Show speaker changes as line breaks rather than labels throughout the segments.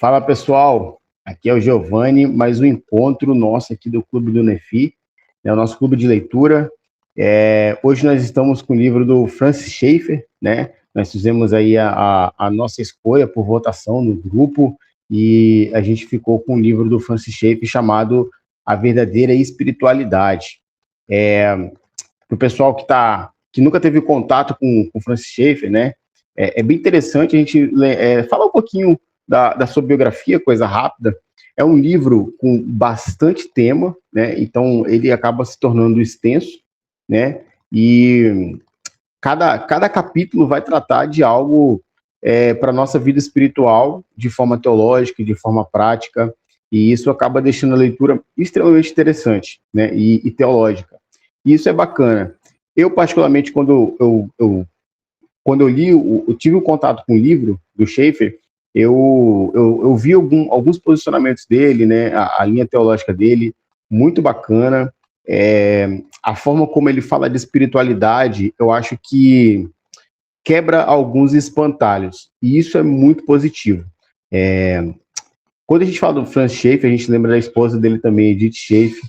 Fala pessoal, aqui é o Giovanni, mais um encontro nosso aqui do Clube do Nefi, o nosso clube de leitura. Hoje nós estamos com o livro do Francis Schaeffer, né? Nós fizemos aí a nossa escolha por votação no grupo e a gente ficou com o livro do Francis Schaeffer chamado A Verdadeira Espiritualidade. Para o pessoal que nunca teve contato com o Francis Schaeffer, né? É bem interessante a gente falar um pouquinho da sua biografia, coisa rápida. É um livro com bastante tema, né? Então ele acaba se tornando extenso, né? E cada capítulo vai tratar de algo para a nossa vida espiritual, de forma teológica, de forma prática, e isso acaba deixando a leitura extremamente interessante, né? E teológica. E isso é bacana. Eu, particularmente, quando eu li, eu tive um contato com o livro do Schaeffer, eu vi alguns posicionamentos dele, né, a linha teológica dele, muito bacana. A forma como ele fala de espiritualidade, eu acho que quebra alguns espantalhos, e isso é muito positivo. Quando a gente fala do Francis Schaeffer, a gente lembra da esposa dele também, Edith Schaeffer.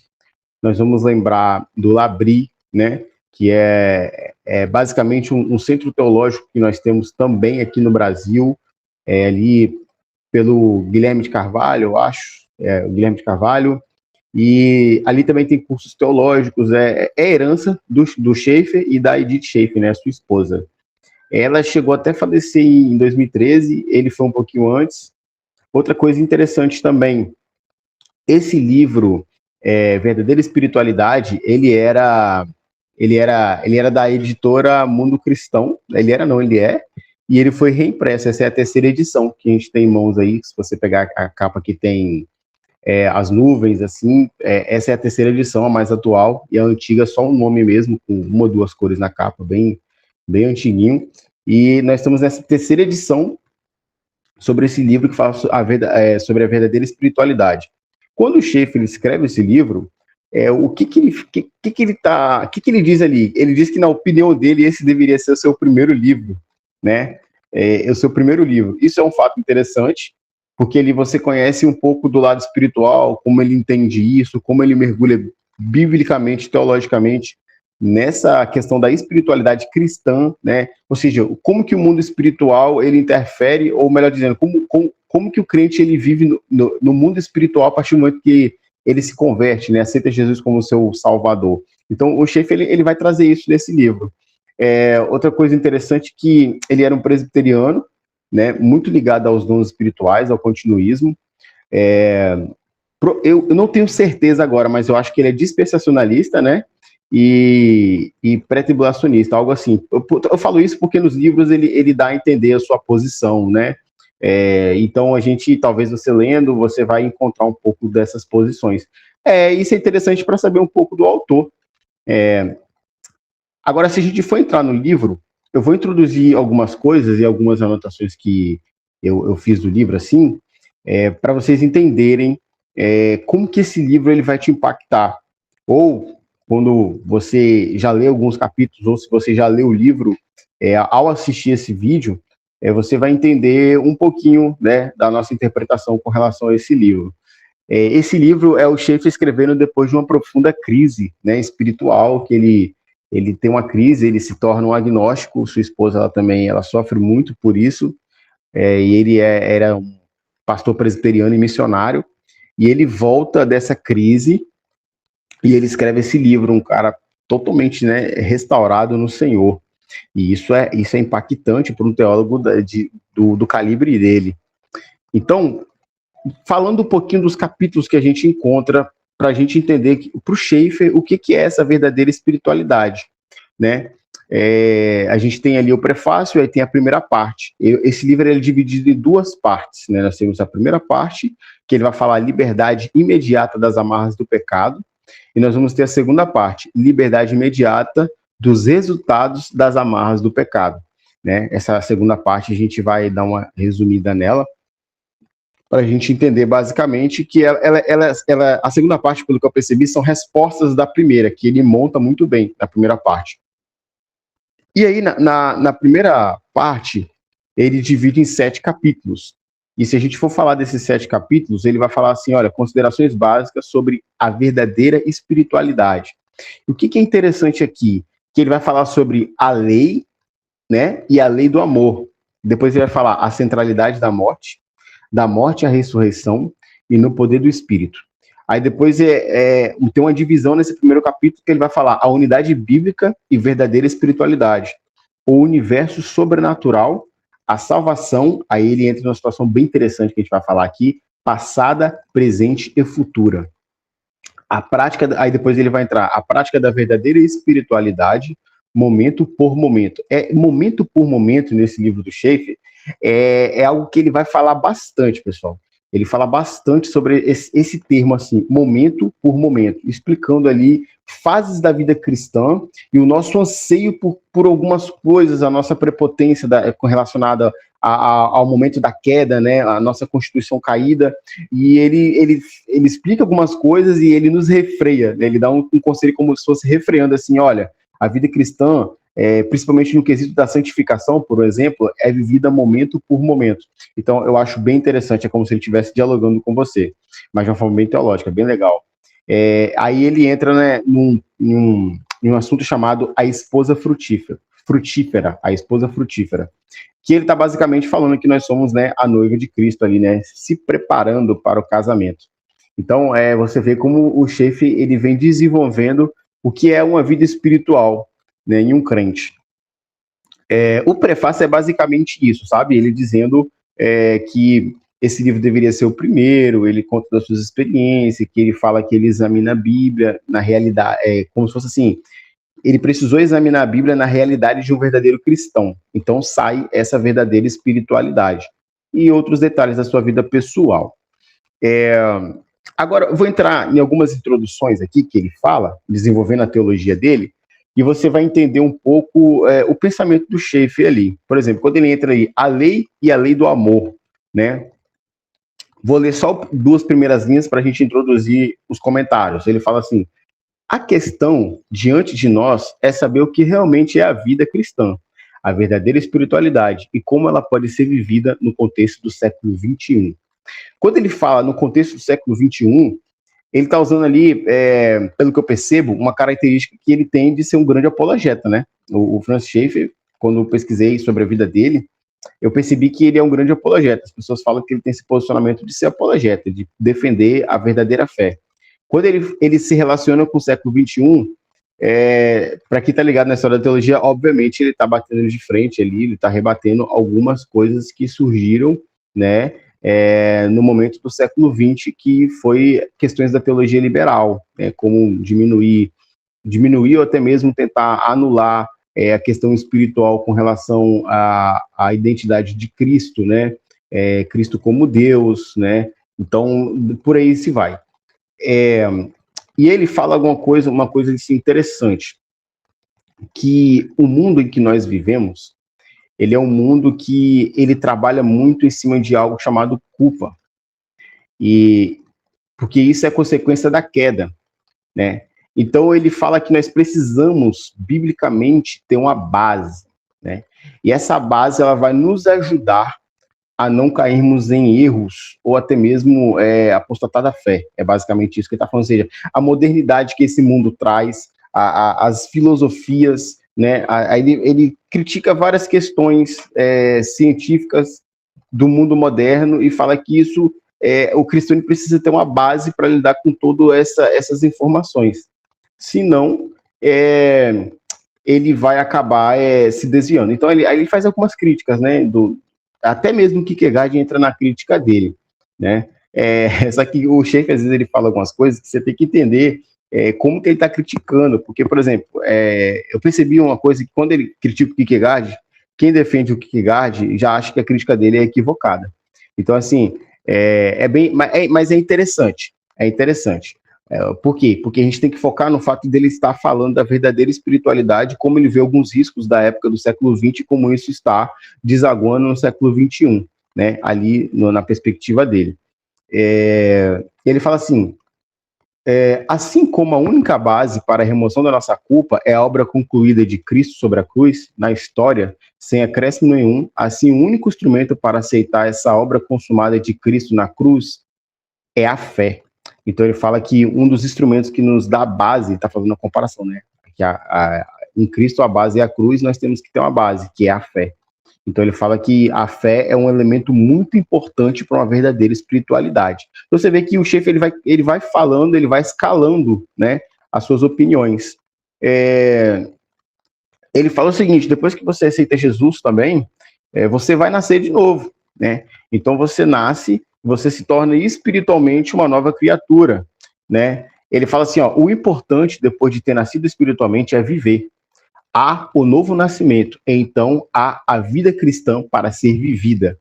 Nós vamos lembrar do L'Abri, né, que é basicamente um centro teológico que nós temos também aqui no Brasil, ali pelo Guilherme de Carvalho, eu acho, o Guilherme de Carvalho, e ali também tem cursos teológicos, herança do Schaeffer e da Edith Schaeffer, né, sua esposa. Ela chegou até a falecer em 2013, ele foi um pouquinho antes. Outra coisa interessante também, esse livro, Verdadeira Espiritualidade, ele era da editora Mundo Cristão, ele é, e ele foi reimpresso. Essa é a terceira edição que a gente tem em mãos aí. Se você pegar a capa que tem as nuvens, assim, essa é a terceira edição, a mais atual, e a antiga só um nome mesmo, com uma ou duas cores na capa, bem, bem antiguinho. E nós estamos nessa terceira edição sobre esse livro que fala sobre a verdadeira espiritualidade. Quando o Schaeffer escreve esse livro, o que ele diz ali? Ele diz que, na opinião dele, esse deveria ser o seu primeiro livro, né? O seu primeiro livro. Isso é um fato interessante, porque ali você conhece um pouco do lado espiritual, como ele entende isso, como ele mergulha biblicamente, teologicamente, nessa questão da espiritualidade cristã, né? Ou seja, como que o mundo espiritual ele interfere, ou melhor dizendo, como que o crente ele vive no mundo espiritual a partir do momento que ele se converte, né? Aceita Jesus como seu salvador. Então, o Schaeffer ele vai trazer isso nesse livro. Outra coisa interessante que ele era um presbiteriano, né? Muito ligado aos dons espirituais, ao continuismo. Eu não tenho certeza agora, mas eu acho que ele é dispensacionalista, né? E pré-tribulacionista, algo assim. Eu falo isso porque nos livros ele dá a entender a sua posição, né? Então, talvez você lendo, você vai encontrar um pouco dessas posições. Isso é interessante para saber um pouco do autor. Agora, se a gente for entrar no livro, eu vou introduzir algumas coisas e algumas anotações que eu fiz do livro, assim, para vocês entenderem como que esse livro ele vai te impactar. Ou, quando você já lê alguns capítulos, ou se você já lê o livro, ao assistir esse vídeo, você vai entender um pouquinho, né, da nossa interpretação com relação a esse livro. Esse livro é o Schaeffer escrevendo depois de uma profunda crise, né, espiritual, que ele tem uma crise, ele se torna um agnóstico, sua esposa ela sofre muito por isso, e ele era um pastor presbiteriano e missionário, e ele volta dessa crise e ele escreve esse livro, um cara totalmente, né, restaurado no Senhor. E isso é impactante para um teólogo do calibre dele. Então, falando um pouquinho dos capítulos que a gente encontra, para a gente entender, para o Schaeffer, o que é essa verdadeira espiritualidade, né? A gente tem ali o prefácio, aí tem a primeira parte. Esse livro é dividido em duas partes, né? Nós temos a primeira parte, que ele vai falar a liberdade imediata das amarras do pecado, e nós vamos ter a segunda parte, liberdade imediata dos resultados das amarras do pecado, né? Essa segunda parte a gente vai dar uma resumida nela, para a gente entender basicamente que a segunda parte, pelo que eu percebi, são respostas da primeira, que ele monta muito bem na primeira parte. E aí, na primeira parte, ele divide em 7 capítulos. E se a gente for falar desses 7 capítulos, ele vai falar assim, olha, considerações básicas sobre a verdadeira espiritualidade. E o que é interessante aqui? Que ele vai falar sobre a lei, né, e a lei do amor. Depois ele vai falar a centralidade da morte à ressurreição e no poder do Espírito. Aí depois tem uma divisão nesse primeiro capítulo que ele vai falar a unidade bíblica e verdadeira espiritualidade, o universo sobrenatural, a salvação, aí ele entra numa situação bem interessante que a gente vai falar aqui, passada, presente e futura. A prática, aí depois ele vai entrar a prática da verdadeira espiritualidade, momento por momento. Momento por momento, nesse livro do Schaeffer, é algo que ele vai falar bastante, pessoal. Ele fala bastante sobre esse termo, assim, momento por momento, explicando ali fases da vida cristã e o nosso anseio por algumas coisas, a nossa prepotência relacionada ao momento da queda, né, a nossa constituição caída, e ele explica algumas coisas e ele nos refreia, né, ele dá um conselho como se fosse refreando, assim, olha, a vida cristã, principalmente no quesito da santificação, por exemplo, é vivida momento por momento. Então, eu acho bem interessante, é como se ele estivesse dialogando com você, mas de uma forma bem teológica, bem legal. Aí ele entra, né, em um assunto chamado a esposa frutífera, a esposa frutífera, que ele está basicamente falando que nós somos, né, a noiva de Cristo ali, né, se preparando para o casamento. Então, você vê como o Schaeffer, ele vem desenvolvendo o que é uma vida espiritual, né, em um crente. O prefácio é basicamente isso, sabe? Ele dizendo que esse livro deveria ser o primeiro, ele conta das suas experiências, que ele fala que ele examina a Bíblia na realidade, como se fosse assim, ele precisou examinar a Bíblia na realidade de um verdadeiro cristão. Então sai essa verdadeira espiritualidade. E outros detalhes da sua vida pessoal. Agora, eu vou entrar em algumas introduções aqui que ele fala, desenvolvendo a teologia dele, e você vai entender um pouco o pensamento do Schaeffer ali. Por exemplo, quando ele entra aí, a lei e a lei do amor, né? Vou ler só 2 primeiras linhas para a gente introduzir os comentários. Ele fala assim, a questão diante de nós é saber o que realmente é a vida cristã, a verdadeira espiritualidade e como ela pode ser vivida no contexto do século XXI. Quando ele fala no contexto do século XXI, ele está usando ali, pelo que eu percebo, uma característica que ele tem de ser um grande apologeta, né? O Francis Schaeffer, quando eu pesquisei sobre a vida dele, eu percebi que ele é um grande apologeta. As pessoas falam que ele tem esse posicionamento de ser apologeta, de defender a verdadeira fé. Quando ele se relaciona com o século XXI, para quem está ligado na história da teologia, obviamente ele está batendo de frente ali, ele está rebatendo algumas coisas que surgiram, né, no momento do século XX, que foi questões da teologia liberal, como diminuir ou até mesmo tentar anular a questão espiritual com relação à identidade de Cristo, né, Cristo como Deus, né, então por aí se vai. E ele fala uma coisa assim, interessante, que o mundo em que nós vivemos, ele é um mundo que ele trabalha muito em cima de algo chamado culpa, e porque isso é consequência da queda, né? Então ele fala que nós precisamos biblicamente ter uma base, né? E essa base ela vai nos ajudar a não cairmos em erros ou até mesmo apostatar da fé. É basicamente isso que ele está falando, ou seja, a modernidade que esse mundo traz, as filosofias, né? Ele critica várias questões científicas do mundo moderno e fala que isso o cristão precisa ter uma base para lidar com todas essas informações. Senão, ele vai acabar se desviando. Então, ele faz algumas críticas, né? Até mesmo o Kierkegaard entra na crítica dele, né? Só que o Schaeffer, às vezes, ele fala algumas coisas que você tem que entender como que ele está criticando. Porque, por exemplo, eu percebi uma coisa que quando ele critica o Kierkegaard, quem defende o Kierkegaard já acha que a crítica dele é equivocada. Então, assim, mas é interessante. É interessante. Por quê? Porque a gente tem que focar no fato dele estar falando da verdadeira espiritualidade, como ele vê alguns riscos da época do século XX e como isso está desaguando no século XXI, né? Ali na perspectiva dele. Ele fala assim, Assim como a única base para a remoção da nossa culpa é a obra concluída de Cristo sobre a cruz, na história, sem acréscimo nenhum, assim o único instrumento para aceitar essa obra consumada de Cristo na cruz é a fé. Então ele fala que um dos instrumentos que nos dá base, está fazendo uma comparação, né? Que em Cristo a base é a cruz, nós temos que ter uma base, que é a fé. Então ele fala que a fé é um elemento muito importante para uma verdadeira espiritualidade. Então você vê que o Schaeffer ele vai falando, ele vai escalando, né, as suas opiniões. Ele fala o seguinte: depois que você aceita Jesus também, você vai nascer de novo, né? Então você nasce, você se torna espiritualmente uma nova criatura, né? Ele fala assim, ó, o importante depois de ter nascido espiritualmente é viver. Há o novo nascimento, então há a vida cristã para ser vivida.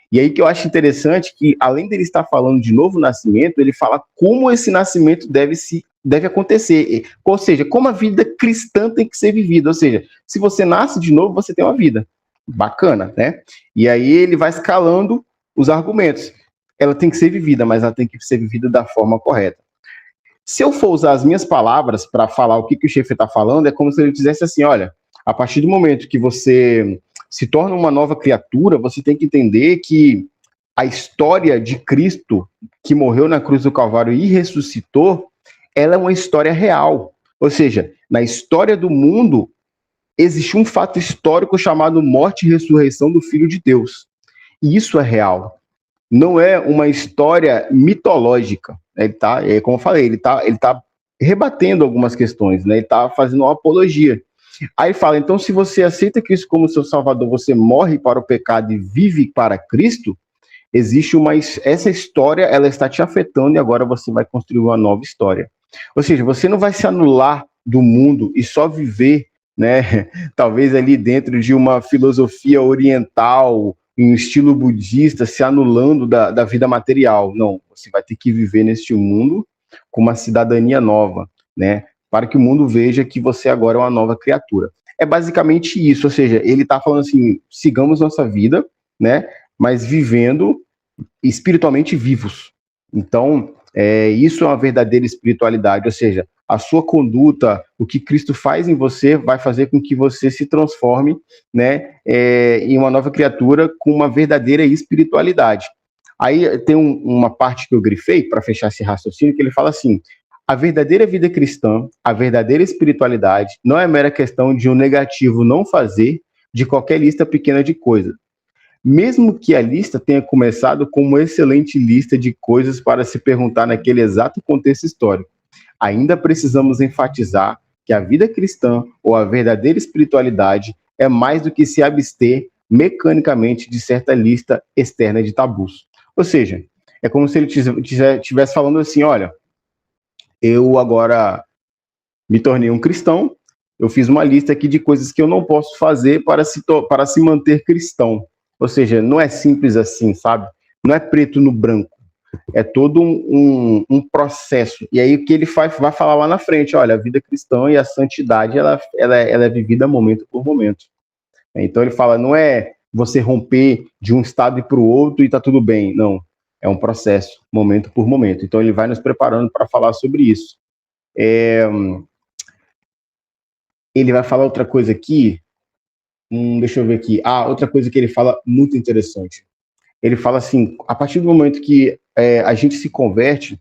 E aí que eu acho interessante que, além dele estar falando de novo nascimento, ele fala como esse nascimento deve acontecer. Ou seja, como a vida cristã tem que ser vivida. Ou seja, se você nasce de novo, você tem uma vida. Bacana, né? E aí ele vai escalando os argumentos. Ela tem que ser vivida, mas ela tem que ser vivida da forma correta. Se eu for usar as minhas palavras para falar o que o Schaeffer está falando, é como se ele dissesse assim, olha, a partir do momento que você se torna uma nova criatura, você tem que entender que a história de Cristo, que morreu na cruz do Calvário e ressuscitou, ela é uma história real. Ou seja, na história do mundo, existe um fato histórico chamado morte e ressurreição do Filho de Deus. E isso é real. Não é uma história mitológica. Ele tá, como eu falei, ele tá rebatendo algumas questões, né? Ele tá fazendo uma apologia. Aí fala, então, se você aceita Cristo como seu Salvador, você morre para o pecado e vive para Cristo, existe essa história, ela está te afetando e agora você vai construir uma nova história. Ou seja, você não vai se anular do mundo e só viver, né? Talvez ali dentro de uma filosofia oriental, em estilo budista, se anulando da vida material. Não, você vai ter que viver neste mundo com uma cidadania nova, né? Para que o mundo veja que você agora é uma nova criatura. É basicamente isso, ou seja, ele está falando assim, sigamos nossa vida, né? Mas vivendo espiritualmente vivos. Então, isso é uma verdadeira espiritualidade, ou seja, a sua conduta, o que Cristo faz em você, vai fazer com que você se transforme, né, em uma nova criatura com uma verdadeira espiritualidade. Aí tem uma parte que eu grifei para fechar esse raciocínio, que ele fala assim: a verdadeira vida cristã, a verdadeira espiritualidade, não é mera questão de um negativo não fazer de qualquer lista pequena de coisas. Mesmo que a lista tenha começado como uma excelente lista de coisas para se perguntar naquele exato contexto histórico, ainda precisamos enfatizar que a vida cristã ou a verdadeira espiritualidade é mais do que se abster mecanicamente de certa lista externa de tabus. Ou seja, é como se ele estivesse falando assim, olha, eu agora me tornei um cristão, eu fiz uma lista aqui de coisas que eu não posso fazer para se manter cristão. Ou seja, não é simples assim, sabe? Não é preto no branco. É todo um processo. E aí o que ele vai falar lá na frente, olha, a vida cristã e a santidade, ela é vivida momento por momento. Então ele fala, não é você romper de um estado e para o outro e tá tudo bem. Não, é um processo, momento por momento. Então ele vai nos preparando para falar sobre isso. Ele vai falar outra coisa aqui, deixa eu ver aqui. Outra coisa que ele fala muito interessante. Ele fala assim, a partir do momento que a gente se converte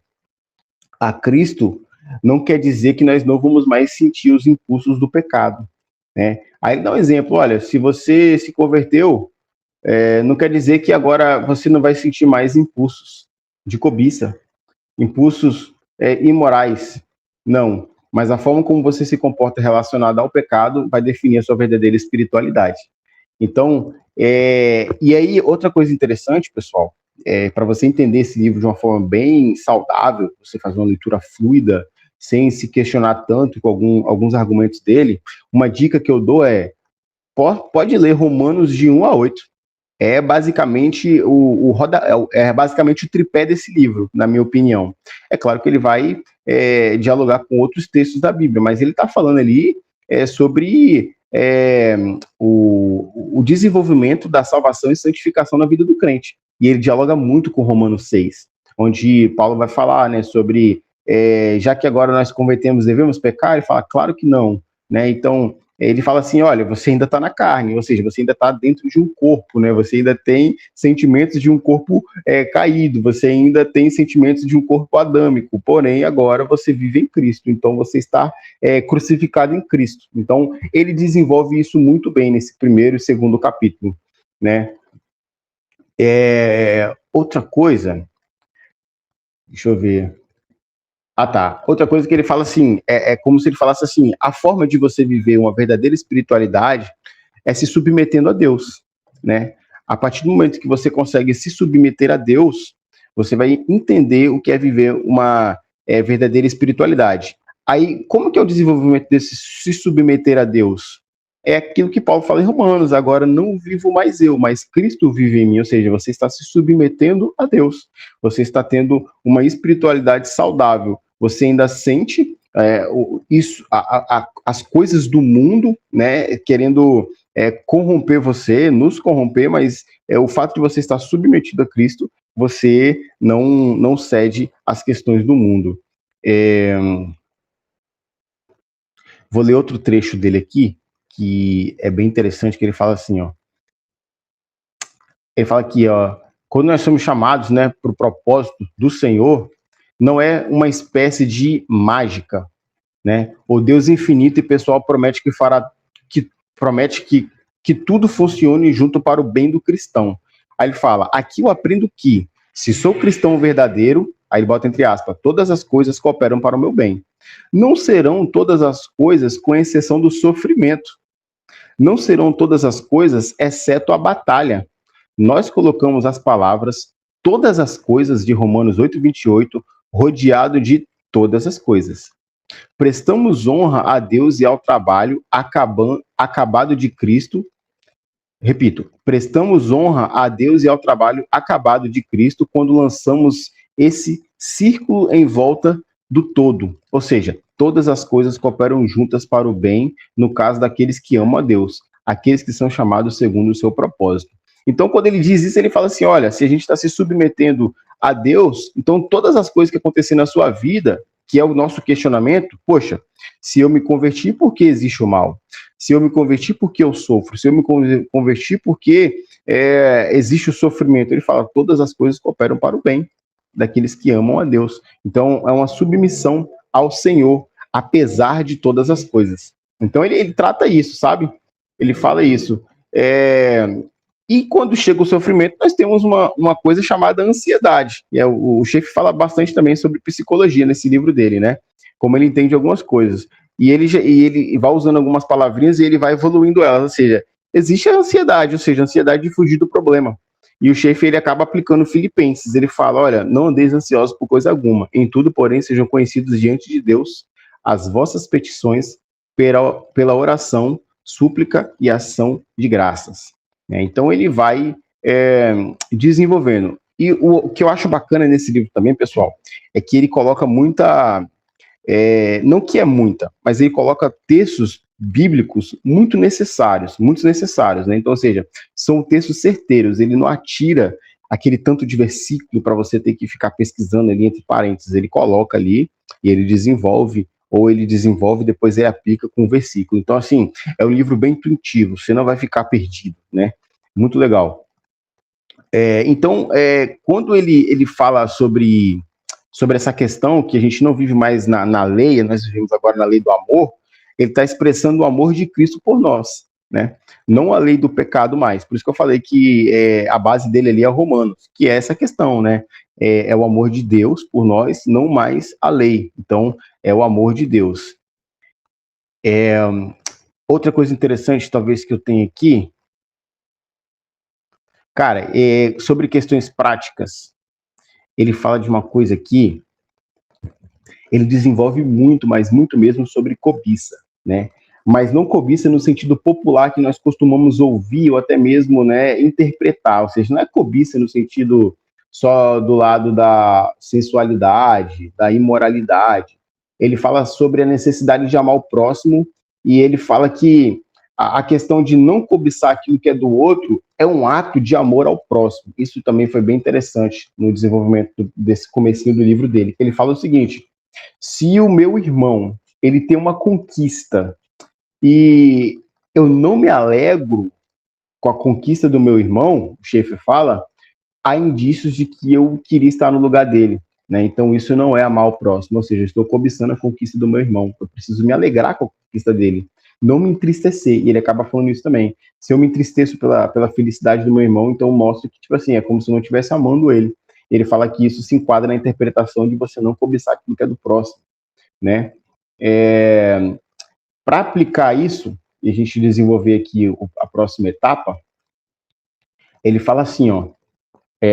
a Cristo, não quer dizer que nós não vamos mais sentir os impulsos do pecado, né? Aí ele dá um exemplo, olha, se você se converteu, não quer dizer que agora você não vai sentir mais impulsos de cobiça, impulsos imorais, não. Mas a forma como você se comporta relacionada ao pecado vai definir a sua verdadeira espiritualidade. Então, e aí outra coisa interessante, pessoal, para você entender esse livro de uma forma bem saudável, você fazer uma leitura fluida, sem se questionar tanto com alguns argumentos dele, uma dica que eu dou pode ler Romanos de 1 a 8. É basicamente basicamente o tripé desse livro, na minha opinião. É claro que ele vai dialogar com outros textos da Bíblia, mas ele está falando ali sobre o desenvolvimento da salvação e santificação na vida do crente. E ele dialoga muito com Romanos 6, onde Paulo vai falar, né, sobre já que agora nós convertemos, devemos pecar? Ele fala, claro que não, né? Então, ele fala assim, olha, você ainda está na carne, ou seja, você ainda está dentro de um corpo, né? Você ainda tem sentimentos de um corpo caído, você ainda tem sentimentos de um corpo adâmico, porém, agora você vive em Cristo, então você está crucificado em Cristo. Então, ele desenvolve isso muito bem nesse primeiro e segundo capítulo, né? Outra coisa, deixa eu ver. Ah, tá. Outra coisa que ele fala assim, é como se ele falasse assim, a forma de você viver uma verdadeira espiritualidade é se submetendo a Deus, né? A partir do momento que você consegue se submeter a Deus, você vai entender o que é viver uma verdadeira espiritualidade. Aí, como que é o desenvolvimento desse se submeter a Deus? É aquilo que Paulo fala em Romanos, agora não vivo mais eu, mas Cristo vive em mim, ou seja, você está se submetendo a Deus, você está tendo uma espiritualidade saudável, você ainda sente isso, as coisas do mundo, né, querendo corromper você, nos corromper, mas o fato de você estar submetido a Cristo, você não cede às questões do mundo. Vou ler outro trecho dele aqui, que é bem interessante, que ele fala assim, ó. Ele fala aqui, ó, quando nós somos chamados, né, para o propósito do Senhor, não é uma espécie de mágica, né? O Deus infinito e pessoal promete que tudo funcione junto para o bem do cristão. Aí ele fala, aqui eu aprendo que, se sou cristão verdadeiro, aí ele bota entre aspas, todas as coisas cooperam para o meu bem. Não serão todas as coisas, com exceção do sofrimento. Não serão todas as coisas, exceto a batalha. Nós colocamos as palavras, todas as coisas, de Romanos 8:28, rodeado de todas as coisas. Prestamos honra a Deus e ao trabalho acabado de Cristo. Repito, prestamos honra a Deus e ao trabalho acabado de Cristo quando lançamos esse círculo em volta do todo. Ou seja, todas as coisas cooperam juntas para o bem, no caso daqueles que amam a Deus, aqueles que são chamados segundo o seu propósito. Então, quando ele diz isso, ele fala assim, olha, se a gente está se submetendo a Deus, então todas as coisas que acontecem na sua vida, que é o nosso questionamento, poxa, se eu me converti, por que existe o mal? Se eu me converti, por que eu sofro? Se eu me converti, por que existe o sofrimento? Ele fala, todas as coisas cooperam para o bem daqueles que amam a Deus. Então, é uma submissão ao Senhor, apesar de todas as coisas. Então, ele trata isso, sabe? Ele fala isso. E quando chega o sofrimento, nós temos uma coisa chamada ansiedade. E o Schaeffer fala bastante também sobre psicologia nesse livro dele, né? Como ele entende algumas coisas. E ele vai usando algumas palavrinhas e ele vai evoluindo elas. Ou seja, existe a ansiedade, ou seja, a ansiedade de fugir do problema. E o Schaeffer, ele acaba aplicando Filipenses. Ele fala, olha, não andeis ansiosos por coisa alguma. Em tudo, porém, sejam conhecidos diante de Deus as vossas petições pela oração, súplica e ação de graças. Então, ele vai desenvolvendo. E o que eu acho bacana nesse livro também, pessoal, é que ele coloca muita... não que é muita, mas ele coloca textos bíblicos muito necessários, né? Então, ou seja, são textos certeiros, ele não atira aquele tanto de versículo para você ter que ficar pesquisando ali entre parênteses, ele coloca ali e ele desenvolve, ou ele desenvolve e depois ele aplica com um versículo. Então, assim, é um livro bem intuitivo, você não vai ficar perdido, né? Muito legal. Então, quando ele fala sobre essa questão que a gente não vive mais na lei, nós vivemos agora na lei do amor, ele está expressando o amor de Cristo por nós, né? Não a lei do pecado mais. Por isso que eu falei que a base dele ali é Romanos, que é essa questão, né? É o amor de Deus por nós, não mais a lei. Então, é o amor de Deus. Outra coisa interessante, talvez, que eu tenho aqui, cara, sobre questões práticas, ele fala de uma coisa aqui, ele desenvolve muito, mas muito mesmo sobre cobiça, né? Mas não cobiça no sentido popular que nós costumamos ouvir ou até mesmo, né, interpretar, ou seja, não é cobiça no sentido só do lado da sensualidade, da imoralidade. Ele fala sobre a necessidade de amar o próximo e ele fala que a questão de não cobiçar aquilo que é do outro é um ato de amor ao próximo. Isso também foi bem interessante no desenvolvimento desse comecinho do livro dele. Ele fala o seguinte, Se o meu irmão, ele tem uma conquista e eu não me alegro com a conquista do meu irmão, o Schaefer fala, há indícios de que eu queria estar no lugar dele, né? Então isso não é amar o próximo, ou seja, eu estou cobiçando a conquista do meu irmão. Eu preciso me alegrar com a conquista dele, não me entristecer. E ele acaba falando isso também. Se eu me entristeço pela felicidade do meu irmão, então mostra que, tipo assim, é como se eu não estivesse amando ele. Ele fala que isso se enquadra na interpretação de você não cobiçar aquilo que é do próximo, né? Para aplicar isso, e a gente desenvolver aqui a próxima etapa, ele fala assim, ó,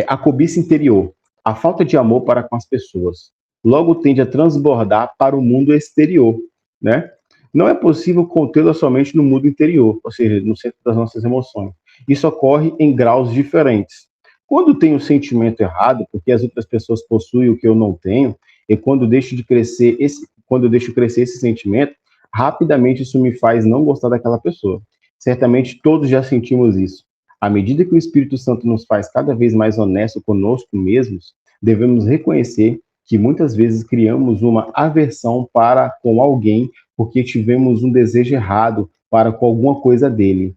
a cobiça interior, a falta de amor para com as pessoas, logo tende a transbordar para o mundo exterior, né? Não é possível contê-la somente no mundo interior, ou seja, no centro das nossas emoções. Isso ocorre em graus diferentes. Quando tenho um sentimento errado, porque as outras pessoas possuem o que eu não tenho, e quando eu deixo crescer esse sentimento, rapidamente isso me faz não gostar daquela pessoa. Certamente todos já sentimos isso. À medida que o Espírito Santo nos faz cada vez mais honesto conosco mesmos, devemos reconhecer que muitas vezes criamos uma aversão para com alguém porque tivemos um desejo errado para com alguma coisa dele.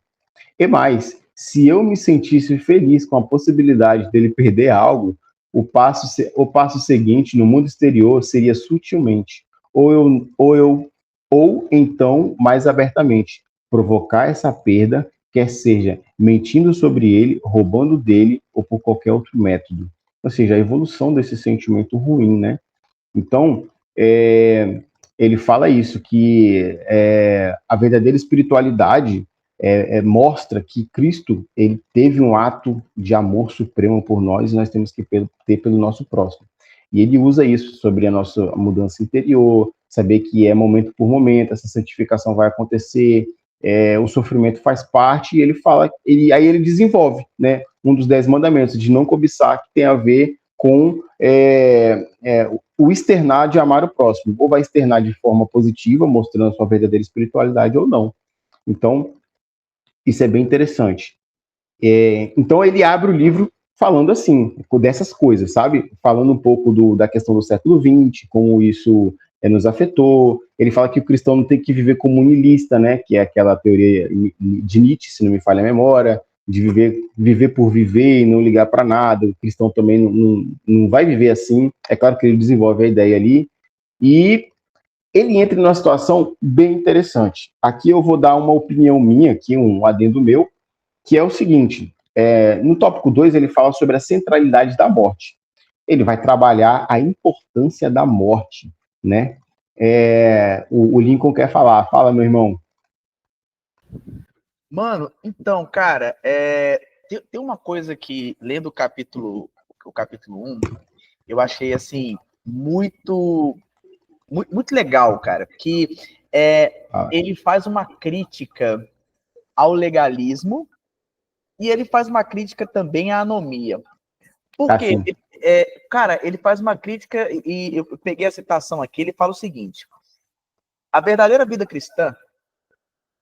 E mais, se eu me sentisse feliz com a possibilidade dele perder algo, o passo seguinte no mundo exterior seria sutilmente, ou então mais abertamente, provocar essa perda, quer seja mentindo sobre ele, roubando dele ou por qualquer outro método. Ou seja, a evolução desse sentimento ruim, né? Então, ele fala isso, que a verdadeira espiritualidade mostra que Cristo ele teve um ato de amor supremo por nós e nós temos que ter pelo nosso próximo. E ele usa isso sobre a nossa mudança interior, saber que é momento por momento, essa santificação vai acontecer, o sofrimento faz parte, e ele fala, aí ele desenvolve, né, um dos 10 mandamentos, de não cobiçar, que tem a ver com o externar de amar o próximo, ou vai externar de forma positiva, mostrando a sua verdadeira espiritualidade, ou não. Então, isso é bem interessante. Então, ele abre o livro falando assim, dessas coisas, sabe? Falando um pouco da questão do século XX, como isso nos afetou. Ele fala que o cristão não tem que viver como um niilista, né? Que é aquela teoria de Nietzsche, se não me falha a memória, de viver por viver e não ligar para nada. O cristão também não vai viver assim. É claro que ele desenvolve a ideia ali. E ele entra numa situação bem interessante. Aqui eu vou dar uma opinião minha, aqui um adendo meu, que é o seguinte, no tópico 2 ele fala sobre a centralidade da morte. Ele vai trabalhar a importância da morte, né? O Lincoln quer falar. Fala, meu irmão.
Mano, então, cara, tem uma coisa que, lendo o capítulo 1, eu achei, assim, muito legal, cara, que ele faz uma crítica ao legalismo e ele faz uma crítica também à anomia. Por quê?
Assim.
Cara, ele faz uma crítica, e eu peguei a citação aqui, ele fala o seguinte: a verdadeira vida cristã,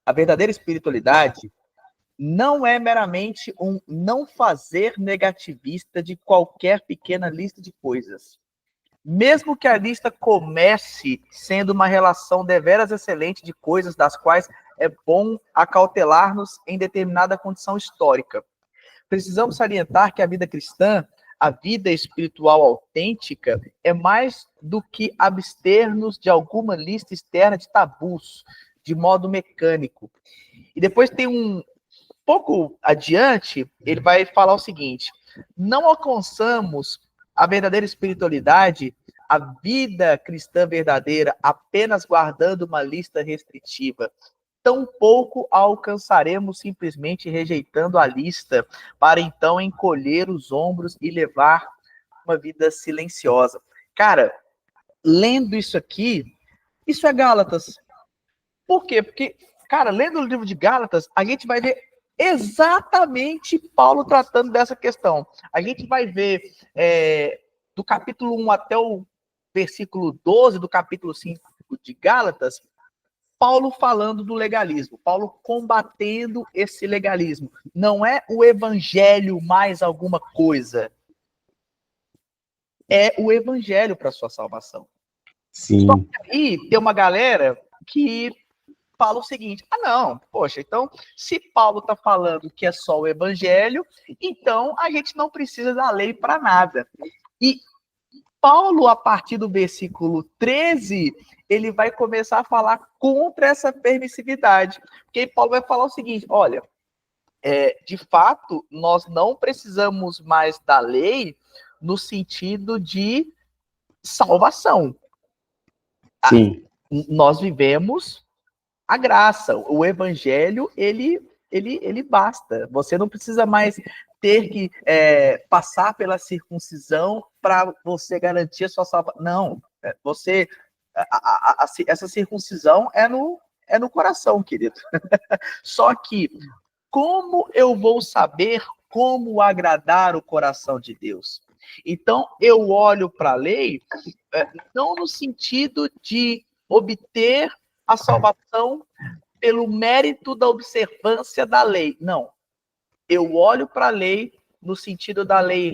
a verdadeira espiritualidade, não é meramente um não fazer negativista de qualquer pequena lista de coisas. Mesmo que a lista comece sendo uma relação deveras excelente de coisas das quais é bom acautelar-nos em determinada condição histórica. Precisamos salientar que a vida cristã, a vida espiritual autêntica, é mais do que abster-nos de alguma lista externa de tabus, de modo mecânico. E depois tem pouco adiante, ele vai falar o seguinte: não alcançamos a verdadeira espiritualidade, a vida cristã verdadeira, apenas guardando uma lista restritiva. Tampouco a alcançaremos simplesmente rejeitando a lista, para então encolher os ombros e levar uma vida silenciosa. Cara, lendo isso aqui, isso é Gálatas. Por quê? Porque, cara, lendo o livro de Gálatas, a gente vai ver exatamente Paulo tratando dessa questão. A gente vai ver do capítulo 1 até o versículo 12 do capítulo 5 de Gálatas, Paulo falando do legalismo, Paulo combatendo esse legalismo. Não é o evangelho mais alguma coisa. É o evangelho para sua salvação.
Sim.
Só que aí tem uma galera que fala o seguinte: não, poxa, então se Paulo está falando que é só o evangelho, então a gente não precisa da lei para nada. E Paulo, a partir do versículo 13, ele vai começar a falar contra essa permissividade. Porque Paulo vai falar o seguinte: olha, de fato, nós não precisamos mais da lei no sentido de salvação.
Sim.
Nós vivemos a graça, o evangelho, ele basta. Você não precisa mais ter que passar pela circuncisão para você garantir a sua salvação. Não, você essa circuncisão é no coração, querido. Só que como eu vou saber como agradar o coração de Deus? Então eu olho para a lei não no sentido de obter a salvação pelo mérito da observância da lei. Não. Eu olho para a lei no sentido da lei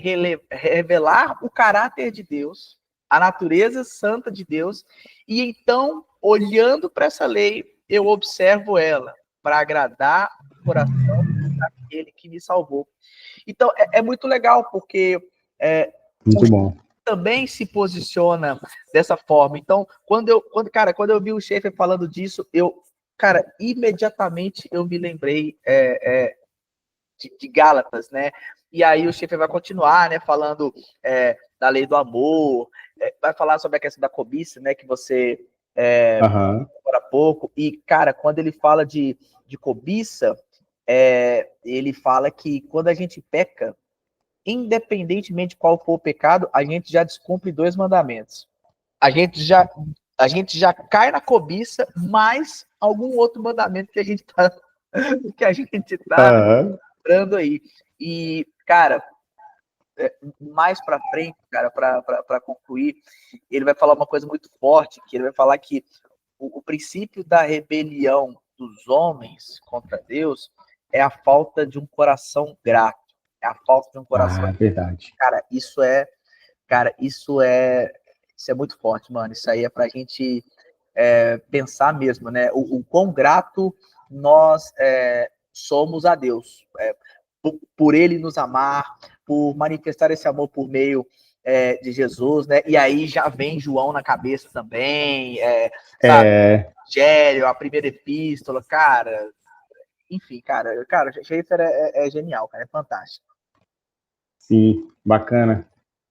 revelar o caráter de Deus, a natureza santa de Deus, e então, olhando para essa lei, eu observo ela para agradar o coração daquele que me salvou. Então, é muito legal, porque
muito bom.
Também se posiciona dessa forma. Então, quando eu vi o Schaeffer falando disso, imediatamente eu me lembrei de Gálatas, né? E aí o Schaeffer vai continuar, né, falando da lei do amor, vai falar sobre a questão da cobiça, né, que você agora há pouco. E, cara, quando ele fala de cobiça, ele fala que quando a gente peca, independentemente de qual for o pecado, a gente já descumpre 2 mandamentos. A gente já cai na cobiça, mais algum outro mandamento que a gente tá lembrando aí. E, cara, mais para frente, cara, para concluir, ele vai falar uma coisa muito forte, que ele vai falar que o princípio da rebelião dos homens contra Deus é a falta de um coração grato. É a falta de um coração.
É verdade.
Cara, isso é muito forte, mano. Isso aí é pra gente pensar mesmo, né? O quão grato nós somos a Deus. Por Ele nos amar, por manifestar esse amor por meio de Jesus, né? E aí já vem João na cabeça também, sabe? Evangelho, a primeira epístola, cara. Enfim, cara, Schaeffer é genial, cara, é fantástico.
Sim, bacana.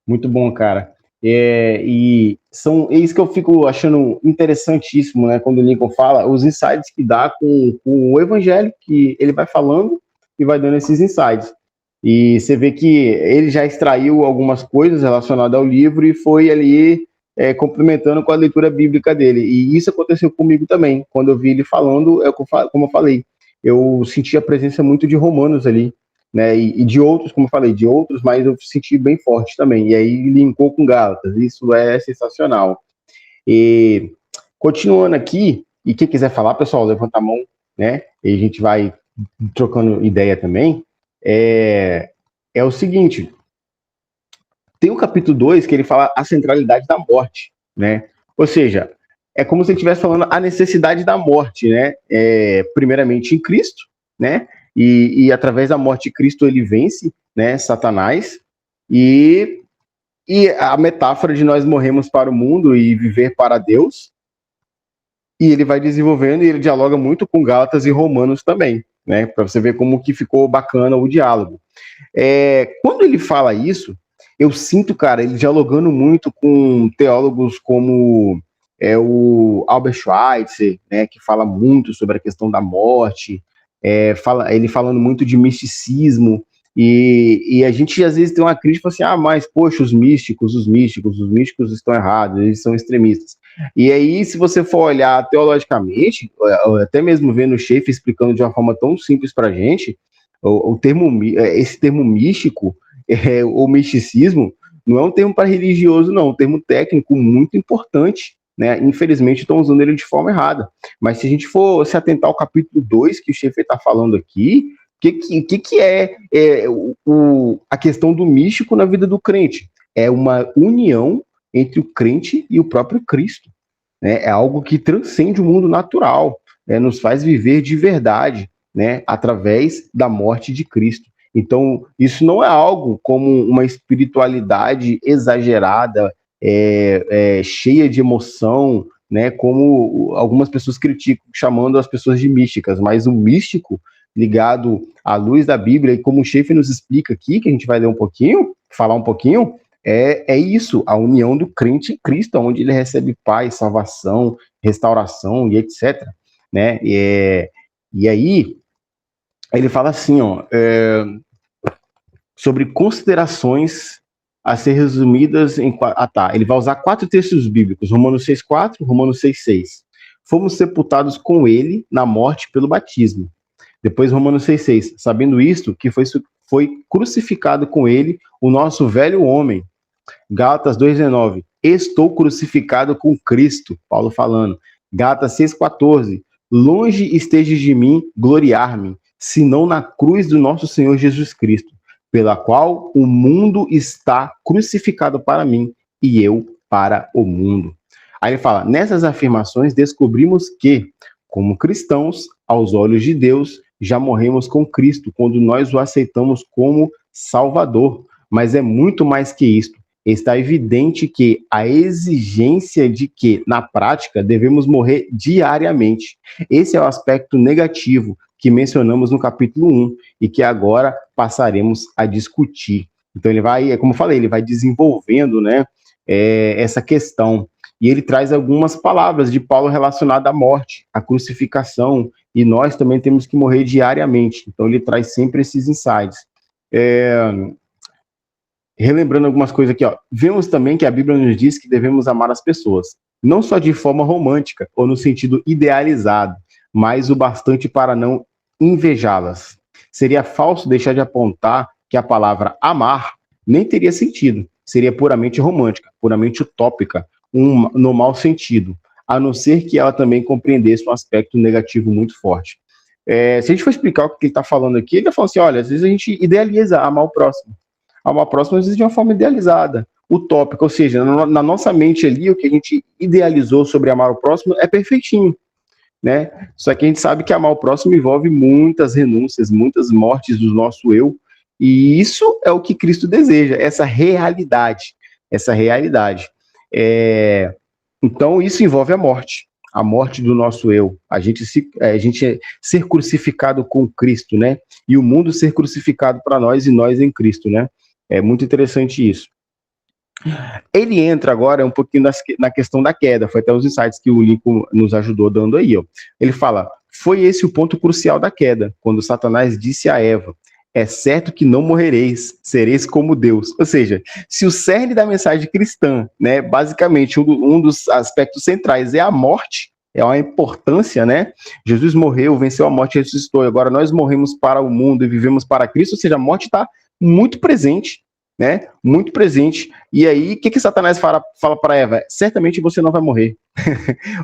Muito bom, cara. É isso que eu fico achando interessantíssimo, né? Quando o Lincoln fala, os insights que dá com o evangelho, que ele vai falando e vai dando esses insights. E você vê que ele já extraiu algumas coisas relacionadas ao livro e foi ali complementando com a leitura bíblica dele. E isso aconteceu comigo também. Quando eu vi ele falando, como eu falei, eu senti a presença muito de Romanos ali, né, e de outros, como eu falei, de outros, mas eu senti bem forte também, e aí linkou com Gálatas, isso é sensacional. E continuando aqui, e quem quiser falar, pessoal, levanta a mão, né, e a gente vai trocando ideia também, é o seguinte, tem o capítulo 2 que ele fala a centralidade da morte, né, ou seja, é como se ele estivesse falando a necessidade da morte, né, primeiramente em Cristo, né, e através da morte de Cristo ele vence, né, Satanás, e a metáfora de nós morremos para o mundo e viver para Deus, e ele vai desenvolvendo e ele dialoga muito com Gálatas e Romanos também, né, para você ver como que ficou bacana o diálogo. Quando ele fala isso, eu sinto, cara, ele dialogando muito com teólogos como o Albert Schweitzer, né, que fala muito sobre a questão da morte, ele falando muito de misticismo, e a gente às vezes tem uma crítica assim, mas poxa, os místicos estão errados, eles são extremistas. E aí, se você for olhar teologicamente, até mesmo vendo o Schaeffer explicando de uma forma tão simples pra gente, esse termo místico, ou misticismo, não é um termo para religioso, não, é um termo técnico muito importante, né? Infelizmente estão usando ele de forma errada. Mas se a gente for se atentar ao capítulo 2 que o Schaeffer está falando aqui, o que é a questão do místico na vida do crente? É uma união entre o crente e o próprio Cristo, né? É algo que transcende o mundo natural, né? Nos faz viver de verdade, né? Através da morte de Cristo. Então, isso não é algo como uma espiritualidade exagerada, cheia de emoção, né? Como algumas pessoas criticam, chamando as pessoas de místicas, mas o místico ligado à luz da Bíblia, e como o Schaeffer nos explica aqui, que a gente vai ler um pouquinho, falar um pouquinho, é isso, a união do crente em Cristo, onde ele recebe paz, salvação, restauração e etc. Né? E aí, ele fala assim, ó, sobre considerações a ser resumidas em... ele vai usar 4 textos bíblicos, Romanos 6,4, Romanos 6,6. Fomos sepultados com ele na morte pelo batismo. Depois, Romanos 6,6. Sabendo isto, que foi crucificado com ele o nosso velho homem. Gálatas 2,19. Estou crucificado com Cristo. Paulo falando. Gálatas 6,14. Longe esteja de mim gloriar-me, senão na cruz do nosso Senhor Jesus Cristo, pela qual o mundo está crucificado para mim e eu para o mundo. Aí ele fala, nessas afirmações descobrimos que, como cristãos, aos olhos de Deus, já morremos com Cristo, quando nós o aceitamos como Salvador. Mas é muito mais que isto. Está evidente que a exigência de que, na prática, devemos morrer diariamente. Esse é o aspecto negativo que mencionamos no capítulo 1 e que agora passaremos a discutir. Então ele vai, como eu falei, ele vai desenvolvendo, né, essa questão. E ele traz algumas palavras de Paulo relacionadas à morte, à crucificação, e nós também temos que morrer diariamente. Então ele traz sempre esses insights. Relembrando algumas coisas aqui, ó. Vemos também que a Bíblia nos diz que devemos amar as pessoas, não só de forma romântica ou no sentido idealizado, mas o bastante para não invejá-las. Seria falso deixar de apontar que a palavra amar nem teria sentido, seria puramente romântica, puramente utópica, no mau sentido, a não ser que ela também compreendesse um aspecto negativo muito forte. Se a gente for explicar o que ele está falando aqui, ele está falando assim, olha, às vezes a gente idealiza amar o próximo. Amar o próximo, às vezes, de uma forma idealizada, utópica, ou seja, na nossa mente ali, o que a gente idealizou sobre amar o próximo é perfeitinho, né? Só que a gente sabe que amar o próximo envolve muitas renúncias, muitas mortes do nosso eu, e isso é o que Cristo deseja, essa realidade. Então, isso envolve a morte do nosso eu, a gente ser crucificado com Cristo, né? E o mundo ser crucificado para nós e nós em Cristo, né? É muito interessante isso. Ele entra agora um pouquinho na questão da queda, foi até os insights que o Lincoln nos ajudou dando aí, ó. Ele fala, foi esse o ponto crucial da queda, quando Satanás disse a Eva, é certo que não morrereis, sereis como Deus. Ou seja, se o cerne da mensagem cristã, né, basicamente um dos aspectos centrais é a morte, é uma importância, né? Jesus morreu, venceu a morte e ressuscitou, agora nós morremos para o mundo e vivemos para Cristo, ou seja, a morte está muito presente, né? Muito presente. E aí, o que Satanás fala para Eva? Certamente você não vai morrer.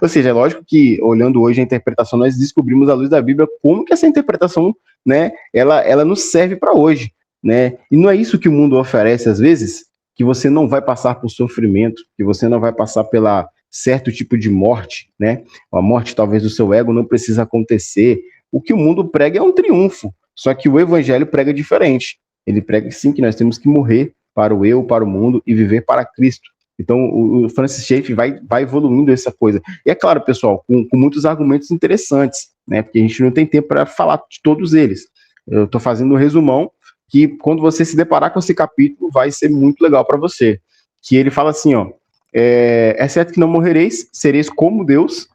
Ou seja, é lógico que, olhando hoje a interpretação, nós descobrimos à luz da Bíblia como que essa interpretação, né, ela nos serve para hoje, né? E não é isso que o mundo oferece às vezes, que você não vai passar por sofrimento, que você não vai passar pela certo tipo de morte, né? A morte talvez do seu ego não precisa acontecer. O que o mundo prega é um triunfo, só que o evangelho prega diferente. Ele prega sim que nós temos que morrer para o eu, para o mundo e viver para Cristo. Então, o Francis Schaeffer vai evoluindo essa coisa. E é claro, pessoal, com muitos argumentos interessantes, né? Porque a gente não tem tempo para falar de todos eles. Eu estou fazendo um resumão que, quando você se deparar com esse capítulo, vai ser muito legal para você. Que ele fala assim, ó, é certo que não morrereis, sereis como Deus.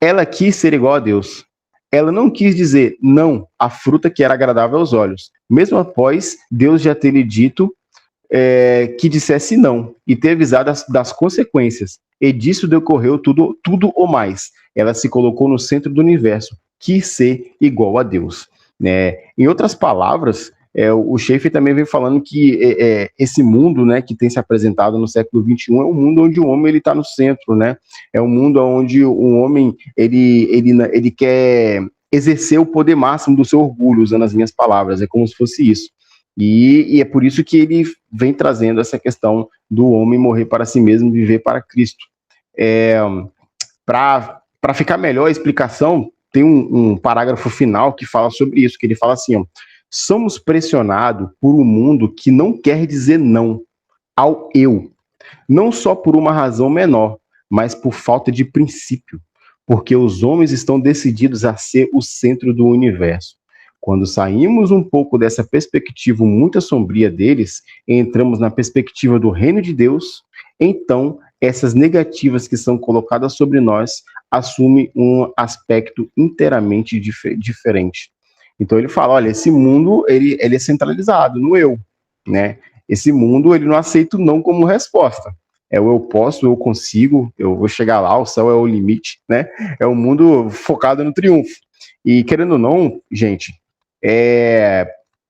Ela quis ser igual a Deus. Ela não quis dizer não à fruta que era agradável aos olhos, mesmo após Deus já ter lhe dito que dissesse não, e ter avisado das consequências. E disso decorreu tudo ou mais. Ela se colocou no centro do universo, quis ser igual a Deus. Em outras palavras, o Schaeffer também vem falando que esse mundo, né, que tem se apresentado no século XXI é um mundo onde o homem está no centro, né? É um mundo onde o homem ele quer exercer o poder máximo do seu orgulho, usando as minhas palavras, é como se fosse isso. E é por isso que ele vem trazendo essa questão do homem morrer para si mesmo e viver para Cristo. Para ficar melhor a explicação, tem um parágrafo final que fala sobre isso, que ele fala assim, ó, somos pressionados por um mundo que não quer dizer não ao eu, não só por uma razão menor, mas por falta de princípio, porque os homens estão decididos a ser o centro do universo. Quando saímos um pouco dessa perspectiva muito sombria deles e entramos na perspectiva do reino de Deus, então essas negativas que são colocadas sobre nós assumem um aspecto inteiramente diferente. Então ele fala, olha, esse mundo ele é centralizado no eu, né? Esse mundo ele não aceita o não como resposta. É o eu posso, eu consigo, eu vou chegar lá, o céu é o limite, né? É um mundo focado no triunfo. E querendo ou não, gente,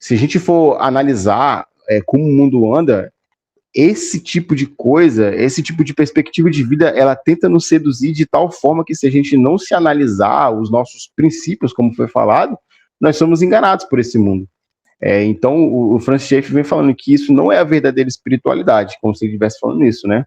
se a gente for analisar como o mundo anda, esse tipo de coisa, esse tipo de perspectiva de vida, ela tenta nos seduzir de tal forma que se a gente não se analisar os nossos princípios, como foi falado, nós somos enganados por esse mundo. Então, o Francis Schaeffer vem falando que isso não é a verdadeira espiritualidade, como se ele estivesse falando isso, né?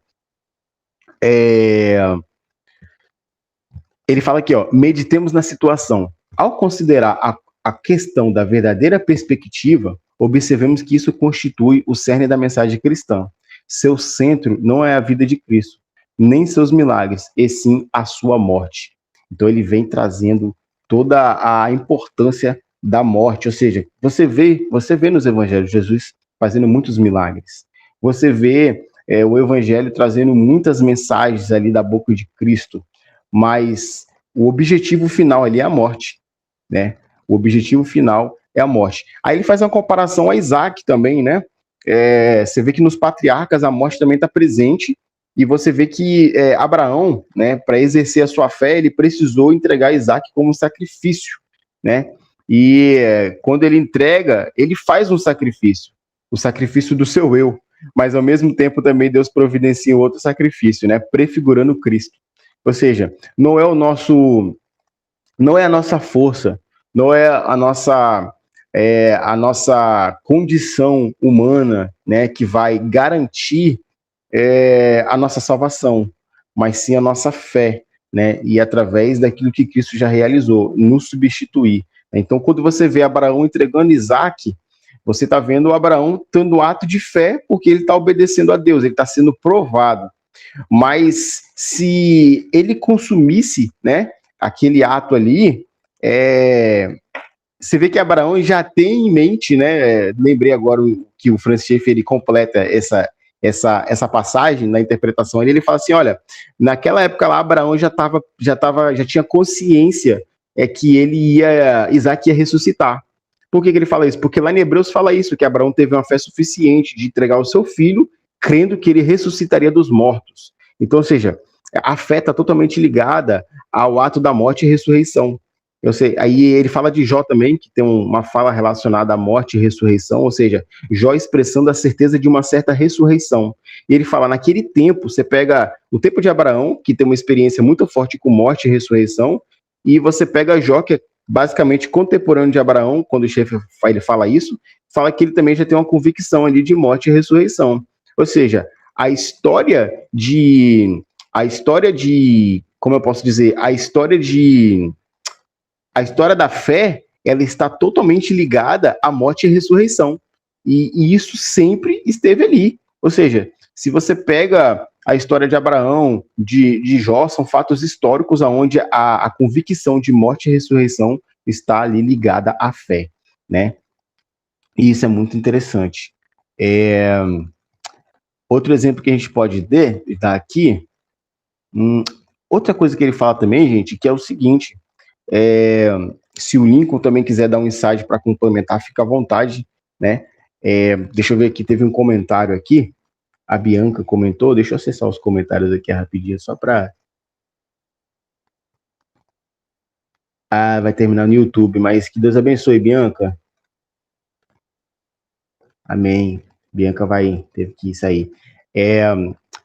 Ele fala aqui, ó, meditemos na situação. Ao considerar a questão da verdadeira perspectiva, observemos que isso constitui o cerne da mensagem cristã. Seu centro não é a vida de Cristo, nem seus milagres, e sim a sua morte. Então ele vem trazendo toda a importância da morte, ou seja, você vê nos evangelhos Jesus fazendo muitos milagres. Você vê o evangelho trazendo muitas mensagens ali da boca de Cristo, mas o objetivo final ali é a morte, né? O objetivo final é a morte. Aí ele faz uma comparação a Isaac também, né? Você vê que nos patriarcas a morte também está presente, e você vê que Abraão, né, para exercer a sua fé, ele precisou entregar Isaac como sacrifício, né? E quando ele entrega, ele faz um sacrifício, o sacrifício do seu eu, mas ao mesmo tempo também Deus providencia outro sacrifício, né, prefigurando Cristo. Ou seja, não é a nossa força, não é a nossa condição humana, né, que vai garantir a nossa salvação, mas sim a nossa fé, né, e através daquilo que Cristo já realizou, nos substituir. Então, quando você vê Abraão entregando Isaac, você está vendo Abraão tendo um ato de fé, porque ele está obedecendo a Deus, ele está sendo provado. Mas se ele consumisse, né, aquele ato ali, você vê que Abraão já tem em mente, né? Lembrei agora que o Francis Schaeffer ele completa essa passagem na interpretação. Ele fala assim, olha, naquela época lá Abraão já tinha consciência que Isaac ia ressuscitar. Por que ele fala isso? Porque lá em Hebreus fala isso, que Abraão teve uma fé suficiente de entregar o seu filho, crendo que ele ressuscitaria dos mortos. Então, ou seja, a fé está totalmente ligada ao ato da morte e ressurreição. Aí ele fala de Jó também, que tem uma fala relacionada à morte e ressurreição, ou seja, Jó expressando a certeza de uma certa ressurreição. E ele fala, naquele tempo, você pega o tempo de Abraão, que tem uma experiência muito forte com morte e ressurreição, e você pega Jó, que é basicamente contemporâneo de Abraão, quando o Schaeffer ele fala isso, fala que ele também já tem uma convicção ali de morte e ressurreição. Ou seja, a história como eu posso dizer, a história da fé, ela está totalmente ligada à morte e ressurreição. E isso sempre esteve ali. Ou seja, se você pega a história de Abraão, de Jó, são fatos históricos onde a convicção de morte e ressurreição está ali ligada à fé, né? E isso é muito interessante. Outro exemplo que a gente pode dar aqui, outra coisa que ele fala também, gente, que é o seguinte, se o Lincoln também quiser dar um insight para complementar, fica à vontade, né? Deixa eu ver aqui, teve um comentário aqui, a Bianca comentou, deixa eu acessar os comentários aqui rapidinho, só para... vai terminar no YouTube, mas que Deus abençoe, Bianca. Amém. Bianca teve que sair.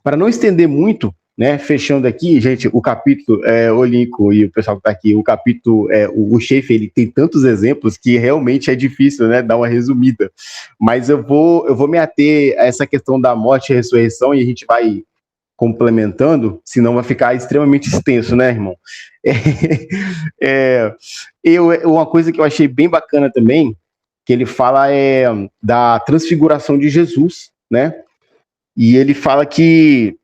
Para não estender muito, né, fechando aqui, gente, o capítulo, o Lincoln e o pessoal que está aqui, o capítulo, o Schaeffer, ele tem tantos exemplos que realmente é difícil, né, dar uma resumida, mas eu vou me ater a essa questão da morte e ressurreição, e a gente vai senão vai ficar extremamente extenso, né, irmão? Uma coisa que eu achei bem bacana também, que ele fala da transfiguração de Jesus, né? E ele fala que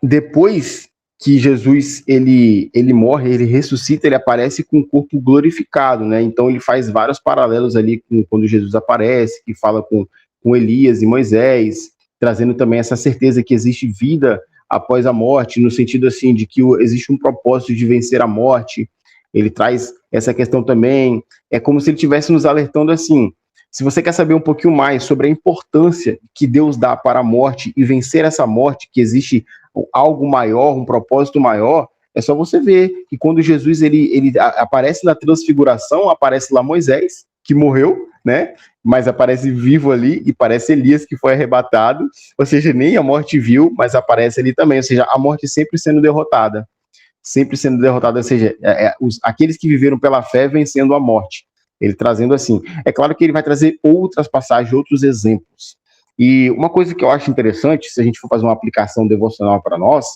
depois que Jesus ele morre, ele ressuscita, ele aparece com o corpo glorificado, né? Então ele faz vários paralelos ali com quando Jesus aparece, que fala com Elias e Moisés, trazendo também essa certeza que existe vida após a morte, no sentido assim de que existe um propósito de vencer a morte. Ele traz essa questão também, é como se ele estivesse nos alertando assim: se você quer saber um pouquinho mais sobre a importância que Deus dá para a morte e vencer essa morte, que existe algo maior, um propósito maior, é só você ver que quando Jesus ele aparece na transfiguração, aparece lá Moisés, que morreu, né? Mas aparece vivo ali, e parece Elias, que foi arrebatado, ou seja, nem a morte viu, mas aparece ali também, ou seja, a morte sempre sendo derrotada, ou seja, aqueles que viveram pela fé vencendo a morte. Ele trazendo assim. É claro que ele vai trazer outras passagens, outros exemplos. E uma coisa que eu acho interessante, se a gente for fazer uma aplicação devocional para nós,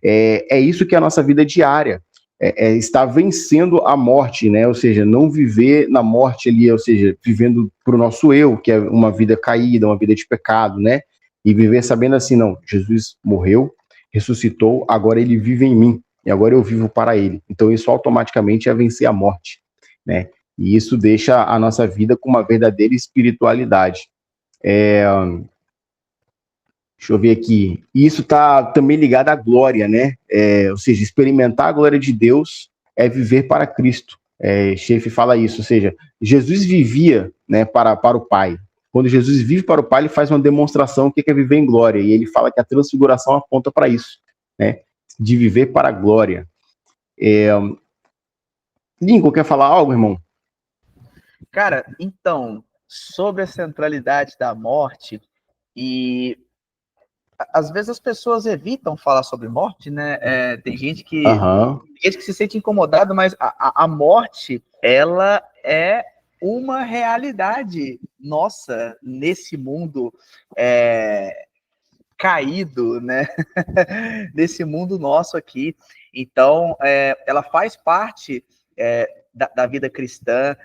é isso que é a nossa vida diária. Estar vencendo a morte, né? Ou seja, não viver na morte ali, ou seja, vivendo para o nosso eu, que é uma vida caída, uma vida de pecado, né? E viver sabendo assim, não, Jesus morreu, ressuscitou, agora ele vive em mim, e agora eu vivo para ele. Então isso automaticamente é vencer a morte, né? E isso deixa a nossa vida com uma verdadeira espiritualidade. Deixa eu ver aqui. E isso está também ligado à glória, né? Ou seja, experimentar a glória de Deus é viver para Cristo. Schaeffer fala isso, ou seja, Jesus vivia, né, para o Pai. Quando Jesus vive para o Pai, ele faz uma demonstração do que é viver em glória. E ele fala que a transfiguração aponta para isso, né? De viver para a glória. Lincoln, quer falar algo, irmão?
Cara, então, sobre a centralidade da morte, e às vezes as pessoas evitam falar sobre morte, né? Tem gente que se sente incomodado, mas a morte, ela é uma realidade nossa nesse mundo caído, né? Nesse mundo nosso aqui. Então, ela faz parte da vida cristã,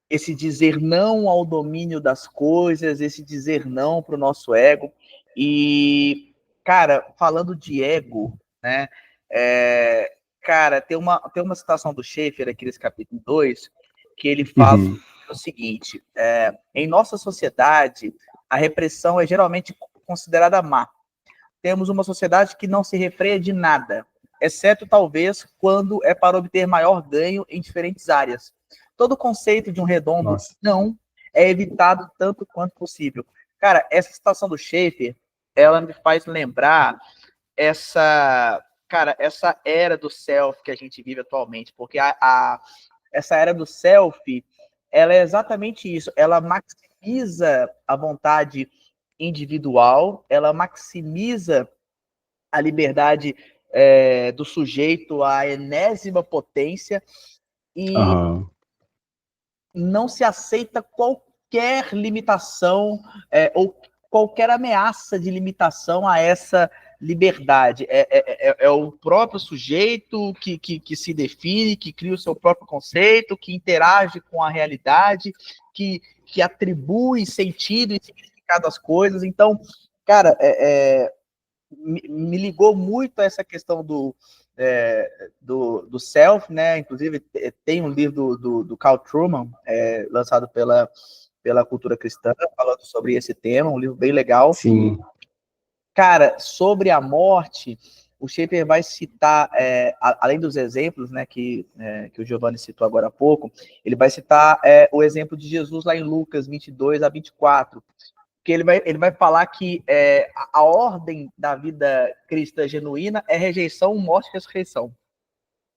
esse dizer não ao domínio das coisas, esse dizer não para o nosso ego. E, cara, falando de ego, né? Cara, tem uma citação do Schaeffer aqui nesse capítulo 2, que ele fala o seguinte: em nossa sociedade, a repressão é geralmente considerada má. Temos uma sociedade que não se refreia de nada, exceto talvez quando é para obter maior ganho em diferentes áreas. Todo conceito de um redondo não é evitado tanto quanto possível. Cara, essa citação do Schaeffer, ela me faz lembrar essa era do self que a gente vive atualmente, porque essa era do self, ela é exatamente isso, ela maximiza a vontade individual, ela maximiza a liberdade do sujeito à enésima potência e não se aceita qualquer limitação ou qualquer ameaça de limitação a essa liberdade. É o próprio sujeito que se define, que cria o seu próprio conceito, que interage com a realidade, que atribui sentido e significado às coisas. Então, cara, me ligou muito a essa questão do self, né? Inclusive, tem um livro do Carl Trueman, lançado pela Cultura Cristã, falando sobre esse tema, um livro bem legal.
Sim.
Cara, sobre a morte, o Schaeffer vai citar, além dos exemplos, né, que o Giovanni citou agora há pouco, ele vai citar o exemplo de Jesus lá em Lucas 22-24, que ele vai falar que a ordem da vida cristã genuína é rejeição, morte e ressurreição.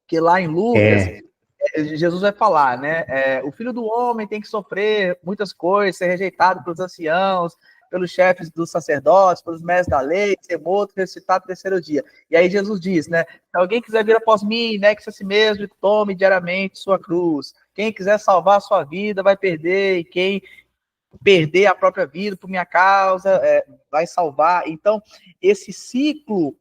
Que lá em Lucas, Jesus vai falar, né? O filho do homem tem que sofrer muitas coisas, ser rejeitado pelos anciãos, pelos chefes dos sacerdotes, pelos mestres da lei, ser morto, ressuscitado no terceiro dia. E aí Jesus diz, né? Se alguém quiser vir após mim, negue-se a si mesmo e tome diariamente sua cruz. Quem quiser salvar a sua vida vai perder, e quem perder a própria vida por minha causa, vai salvar. Então, esse ciclo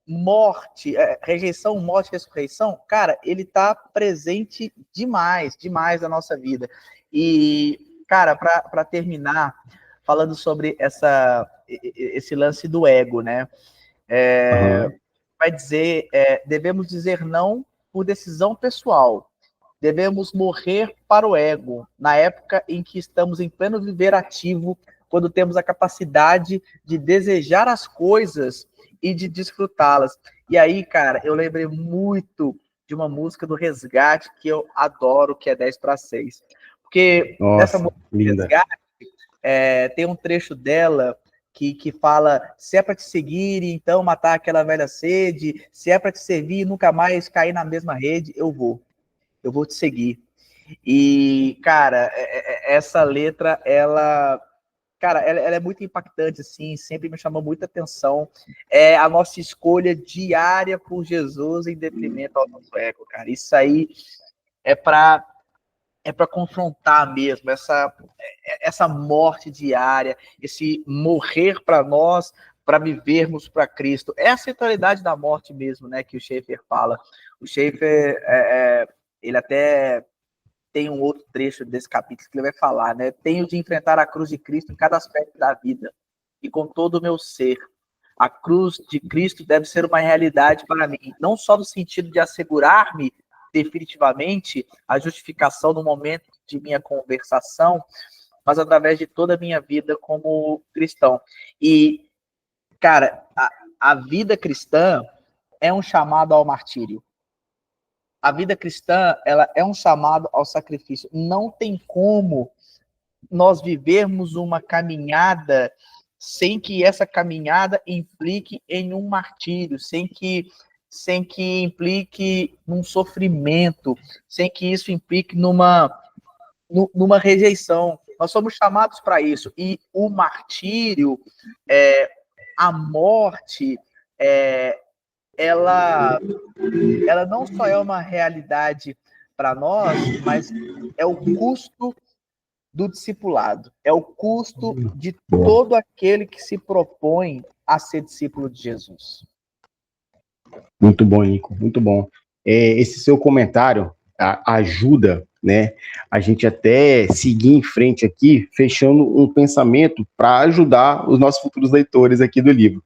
morte, rejeição, morte, ressurreição, cara, ele tá presente demais na nossa vida. E, cara, para terminar, falando sobre esse lance do ego, né? Vai dizer, devemos dizer não por decisão pessoal. Devemos morrer para o ego, na época em que estamos em pleno viver ativo, quando temos a capacidade de desejar as coisas e de desfrutá-las. E aí, cara, eu lembrei muito de uma música do Resgate que eu adoro, que é 10 para 6. Porque nessa música do Resgate, tem um trecho dela que fala: se é para te seguir, então matar aquela velha sede, se é para te servir e nunca mais cair na mesma rede, eu vou te seguir. E, cara, essa letra, ela é muito impactante, assim, sempre me chamou muita atenção. É a nossa escolha diária por Jesus em detrimento ao nosso ego, cara. Isso aí é para confrontar mesmo essa morte diária, esse morrer para nós, para vivermos para Cristo. É a centralidade da morte mesmo, né, que o Schaeffer fala. O Schaeffer, ele até tem um outro trecho desse capítulo que ele vai falar, né? Tenho de enfrentar a cruz de Cristo em cada aspecto da vida e com todo o meu ser. A cruz de Cristo deve ser uma realidade para mim, não só no sentido de assegurar-me definitivamente a justificação no momento de minha conversação, mas através de toda a minha vida como cristão. E, cara, a vida cristã é um chamado ao martírio. A vida cristã, ela é um chamado ao sacrifício. Não tem como nós vivermos uma caminhada sem que essa caminhada implique em um martírio, sem que implique num sofrimento, sem que isso implique numa rejeição. Nós somos chamados para isso. E o martírio, a morte, ela não só é uma realidade para nós, mas é o custo do discipulado, é o custo de todo aquele que se propõe a ser discípulo de Jesus.
Muito bom, Nico, muito bom. Esse seu comentário ajuda, né, a gente até seguir em frente aqui, fechando um pensamento para ajudar os nossos futuros leitores aqui do livro.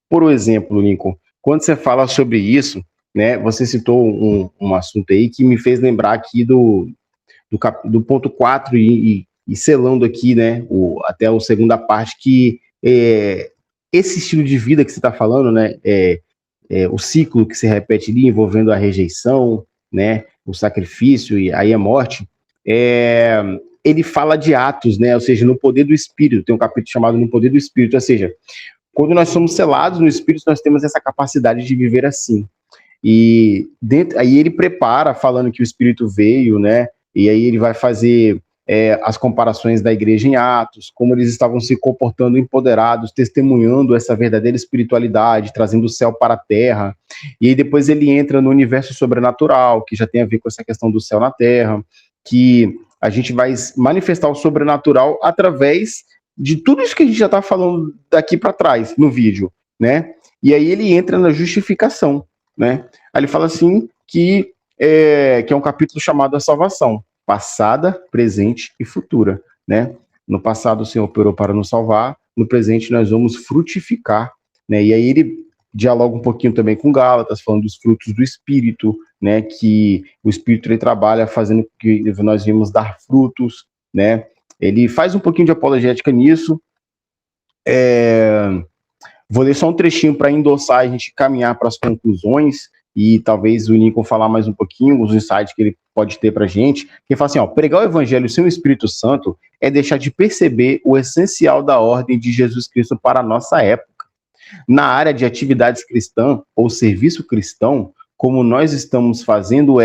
Por exemplo, Lincoln, quando você fala sobre isso, né, você citou um assunto aí que me fez lembrar aqui do ponto 4 e selando aqui, né, até a segunda parte, que esse estilo de vida que você está falando, né, o ciclo que se repete ali, envolvendo a rejeição, né, o sacrifício e aí a morte, ele fala de atos, né, ou seja, no poder do Espírito. Tem um capítulo chamado No Poder do Espírito, ou seja, quando nós somos selados no Espírito, nós temos essa capacidade de viver assim. E aí ele prepara, falando que o Espírito veio, né? E aí ele vai fazer as comparações da igreja em Atos, como eles estavam se comportando empoderados, testemunhando essa verdadeira espiritualidade, trazendo o céu para a terra. E aí depois ele entra no universo sobrenatural, que já tem a ver com essa questão do céu na terra, que a gente vai manifestar o sobrenatural através de tudo isso que a gente já está falando daqui para trás no vídeo, né? E aí ele entra na justificação, né? Aí ele fala assim que é um capítulo chamado A Salvação, passada, presente e futura, né? No passado o Senhor operou para nos salvar, no presente nós vamos frutificar, né? E aí ele dialoga um pouquinho também com Gálatas, falando dos frutos do Espírito, né? Que o Espírito ele trabalha fazendo que nós vimos dar frutos, né? Ele faz um pouquinho de apologética nisso. Vou ler só um trechinho para endossar, a gente caminhar para as conclusões e talvez o Lincoln falar mais um pouquinho, os insights que ele pode ter para a gente. Que fala assim, pregar o evangelho sem o Espírito Santo é deixar de perceber o essencial da ordem de Jesus Cristo para a nossa época. Na área de atividades cristãs ou serviço cristão, como nós estamos fazendo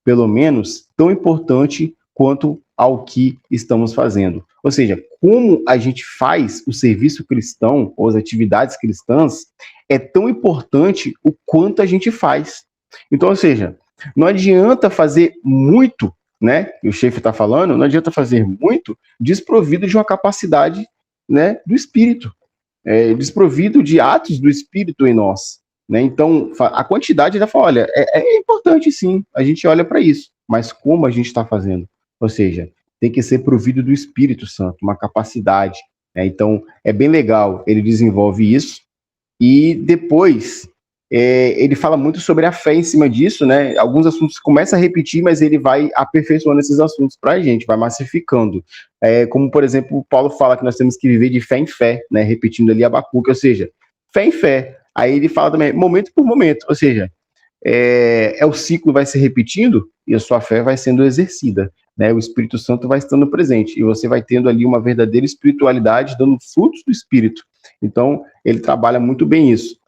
pelo menos, tão importante quanto ao que estamos fazendo. Ou seja, como a gente faz o serviço cristão ou as atividades cristãs é tão importante o quanto a gente faz. Então, ou seja, não adianta fazer muito né, que o Schaeffer está falando, não adianta fazer muito desprovido de uma capacidade, né, do Espírito, desprovido de atos do Espírito em nós. Né? Então, a quantidade da fala, olha, é importante sim, a gente olha para isso, mas como a gente está fazendo? Ou seja, tem que ser provido do Espírito Santo, uma capacidade. Né? Então, é bem legal, ele desenvolve isso, e depois ele fala muito sobre a fé em cima disso, né? Alguns assuntos começa a repetir, mas ele vai aperfeiçoando esses assuntos para a gente, vai massificando. Como, por exemplo, Paulo fala que nós temos que viver de fé em fé, né? Repetindo ali Abacuque, ou seja, fé em fé. Aí ele fala também, momento por momento, ou seja, o ciclo vai se repetindo e a sua fé vai sendo exercida, né? O Espírito Santo vai estando presente e você vai tendo ali uma verdadeira espiritualidade, dando frutos do Espírito. Então, ele trabalha muito bem isso.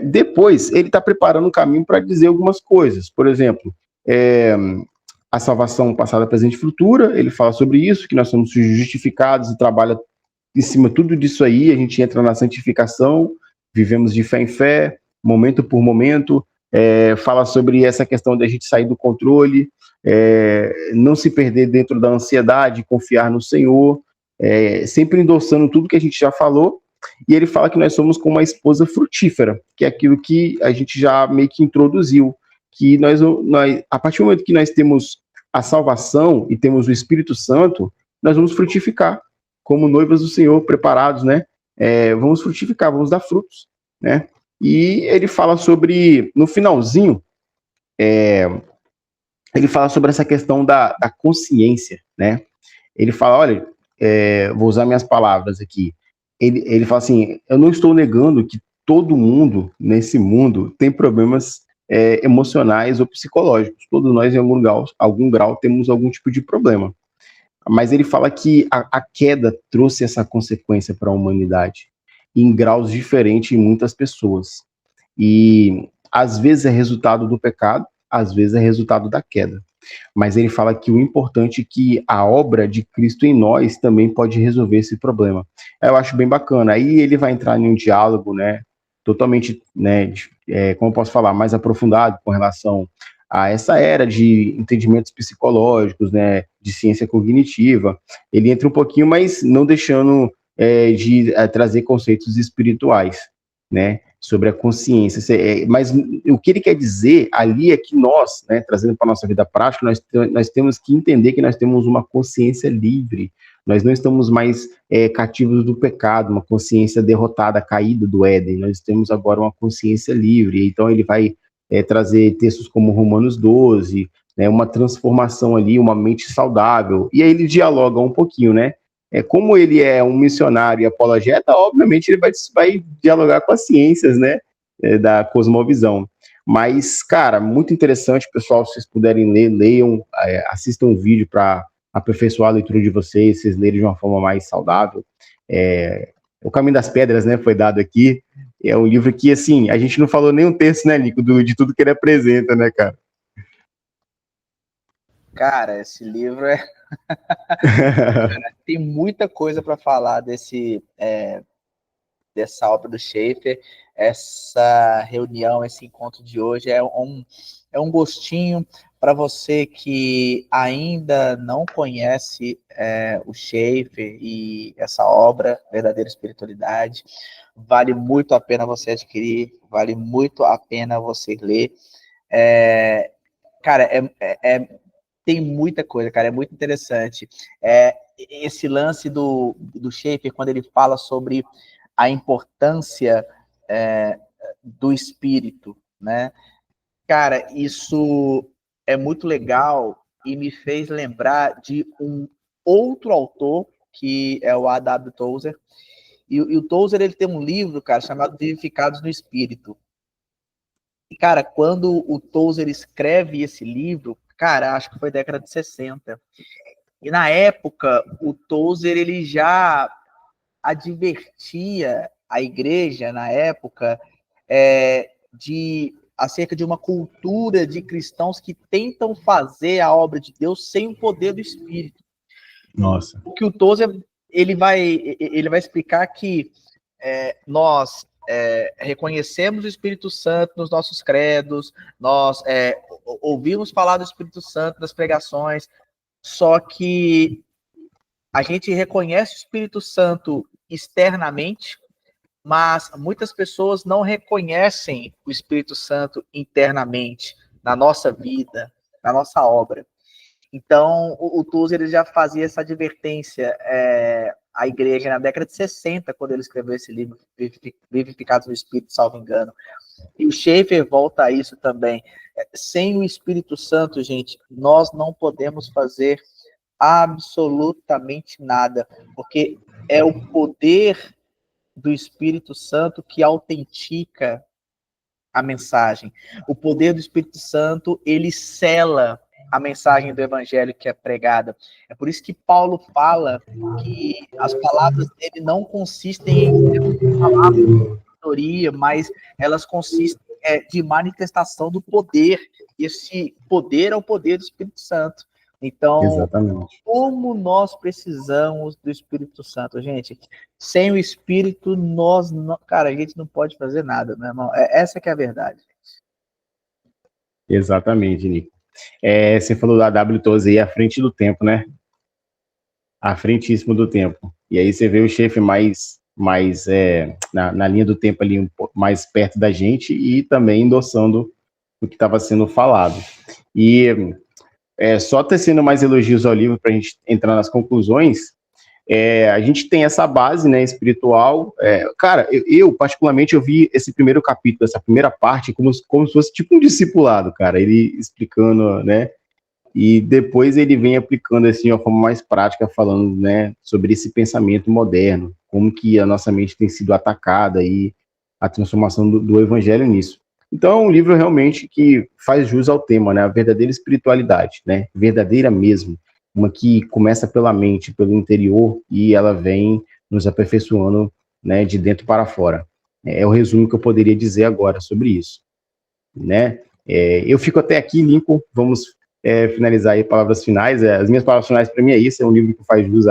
Depois, ele está preparando o caminho para dizer algumas coisas. Por exemplo, a salvação passada, presente e futura, ele fala sobre isso, que nós somos justificados e trabalha em cima de tudo disso aí, a gente entra na santificação, vivemos de fé em fé, momento por momento, fala sobre essa questão de a gente sair do controle, não se perder dentro da ansiedade, confiar no Senhor, sempre endossando tudo que a gente já falou, e ele fala que nós somos como uma esposa frutífera, que é aquilo que a gente já meio que introduziu, que nós a partir do momento que nós temos a salvação e temos o Espírito Santo, nós vamos frutificar, como noivas do Senhor, preparados, né? Vamos frutificar, vamos dar frutos, né? E ele fala sobre, no finalzinho, ele fala sobre essa questão da consciência, né? Ele fala, olha, vou usar minhas palavras aqui, ele fala assim, eu não estou negando que todo mundo nesse mundo tem problemas emocionais ou psicológicos, todos nós em algum grau temos algum tipo de problema, mas ele fala que a queda trouxe essa consequência para a humanidade, em graus diferentes em muitas pessoas, e às vezes é resultado do pecado, às vezes é resultado da queda. Mas ele fala que o importante é que a obra de Cristo em nós também pode resolver esse problema. Eu acho bem bacana. Aí ele vai entrar em um diálogo, né, totalmente, né, como eu posso falar, mais aprofundado com relação a essa era de entendimentos psicológicos, né, de ciência cognitiva. Ele entra um pouquinho, mas não deixando de trazer conceitos espirituais, né, sobre a consciência. Mas o que ele quer dizer ali é que nós, né, trazendo para a nossa vida prática, nós temos que entender que nós temos uma consciência livre, nós não estamos mais cativos do pecado, uma consciência derrotada, caída do Éden, nós temos agora uma consciência livre. Então ele vai trazer textos como Romanos 12, né, uma transformação ali, uma mente saudável, e aí ele dialoga um pouquinho, né? Como ele é um missionário e apologeta, obviamente ele vai dialogar com as ciências, né, da cosmovisão. Mas, cara, muito interessante, pessoal, se vocês puderem ler, leiam, assistam o vídeo para aperfeiçoar a leitura de vocês lerem de uma forma mais saudável. O Caminho das Pedras, né, foi dado aqui, é um livro que, assim, a gente não falou nem um terço, né, Nico, de tudo que ele apresenta, né, cara?
Cara, esse livro tem muita coisa para falar dessa obra do Schaeffer. Essa reunião, esse encontro de hoje é um gostinho para você que ainda não conhece o Schaeffer e essa obra, Verdadeira Espiritualidade. Vale muito a pena você adquirir, vale muito a pena você ler. Cara, tem muita coisa, cara, é muito interessante. Esse lance do Schaeffer, quando ele fala sobre a importância do espírito, né? Cara, isso é muito legal e me fez lembrar de um outro autor, que é o A.W. Tozer. E o Tozer, ele tem um livro, cara, chamado Vivificados no Espírito. E, cara, quando o Tozer escreve esse livro, cara, acho que foi década de 60. E na época, o Tozer, ele já advertia a igreja, na época, acerca de uma cultura de cristãos que tentam fazer a obra de Deus sem o poder do Espírito.
Nossa.
O que o Tozer, ele vai explicar que nós reconhecemos o Espírito Santo nos nossos credos, nós ouvimos falar do Espírito Santo nas pregações, só que a gente reconhece o Espírito Santo externamente, mas muitas pessoas não reconhecem o Espírito Santo internamente, na nossa vida, na nossa obra. Então, o Tozer ele já fazia essa advertência à igreja na década de 60, quando ele escreveu esse livro, Vivificados no Espírito, salvo engano. E o Schaeffer volta a isso também. Sem o Espírito Santo, gente, nós não podemos fazer absolutamente nada, porque é o poder do Espírito Santo que autentica a mensagem. O poder do Espírito Santo, ele sela a mensagem do evangelho que é pregada. É por isso que Paulo fala que as palavras dele não consistem em palavras de sabedoria, mas elas consistem de manifestação do poder. Esse poder é o poder do Espírito Santo. Então,
Exatamente.
como nós precisamos do Espírito Santo, gente. Sem o Espírito, nós não, cara, a gente não pode fazer nada, meu irmão. Essa que é a verdade.
Exatamente, Nico. Você falou da W12 aí à frente do tempo, né? À frentíssimo do tempo. E aí você vê o chefe mais na linha do tempo ali, mais perto da gente e também endossando o que estava sendo falado. E só tecendo mais elogios ao livro para a gente entrar nas conclusões, a gente tem essa base, né, espiritual. Cara, eu particularmente, eu vi esse primeiro capítulo, essa primeira parte, como se fosse tipo um discipulado, cara, ele explicando, né, e depois ele vem aplicando assim de uma forma mais prática, falando, né, sobre esse pensamento moderno, como que a nossa mente tem sido atacada e a transformação do evangelho nisso. Então é um livro realmente que faz jus ao tema, né, a verdadeira espiritualidade, né, verdadeira mesmo, uma que começa pela mente, pelo interior, e ela vem nos aperfeiçoando, né, de dentro para fora. É o resumo que eu poderia dizer agora sobre isso, né? Eu fico até aqui, Lincoln, vamos finalizar aí palavras finais. As minhas palavras finais para mim é isso, é um livro que faz jus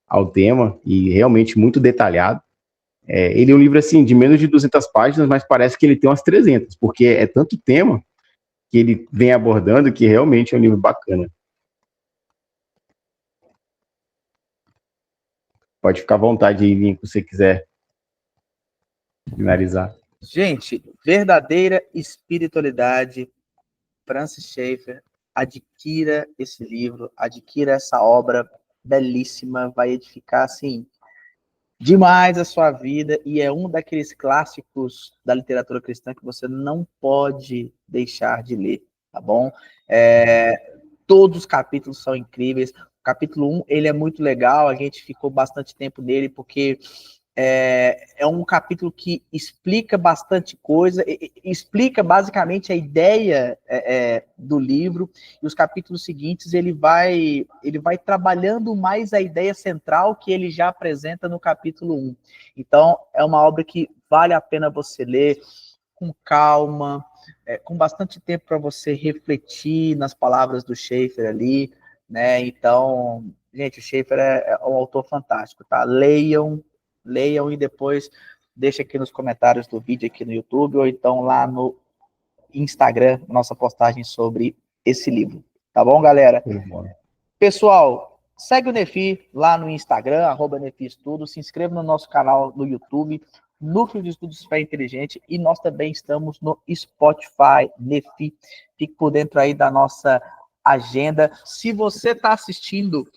ao tema e realmente muito detalhado. Ele é um livro, assim, de menos de 200 páginas, mas parece que ele tem umas 300, porque é tanto tema que ele vem abordando que realmente é um livro bacana. Pode ficar à vontade aí, Lincoln, se você quiser finalizar.
Gente, verdadeira espiritualidade, Francis Schaeffer, adquira esse livro, adquira essa obra belíssima, vai edificar, assim, demais a sua vida, e é um daqueles clássicos da literatura cristã que você não pode deixar de ler, tá bom? Todos os capítulos são incríveis. O capítulo 1, ele é muito legal, a gente ficou bastante tempo nele, porque é um capítulo que explica bastante coisa, explica basicamente a ideia do livro, e os capítulos seguintes ele vai trabalhando mais a ideia central que ele já apresenta no capítulo 1. Então, é uma obra que vale a pena você ler com calma, com bastante tempo para você refletir nas palavras do Schaeffer ali, né? Então, gente, o Schaeffer é um autor fantástico, tá? Leiam e depois deixa aqui nos comentários do vídeo aqui no YouTube ou então lá no Instagram, nossa postagem sobre esse livro. Tá bom, galera? Pessoal, segue o Nefi lá no Instagram, @NefiEstudo, se inscreva no nosso canal no YouTube, Núcleo de Estudos Fé Inteligente, e nós também estamos no Spotify, Nefi. Fique por dentro aí da nossa agenda. Se você está assistindo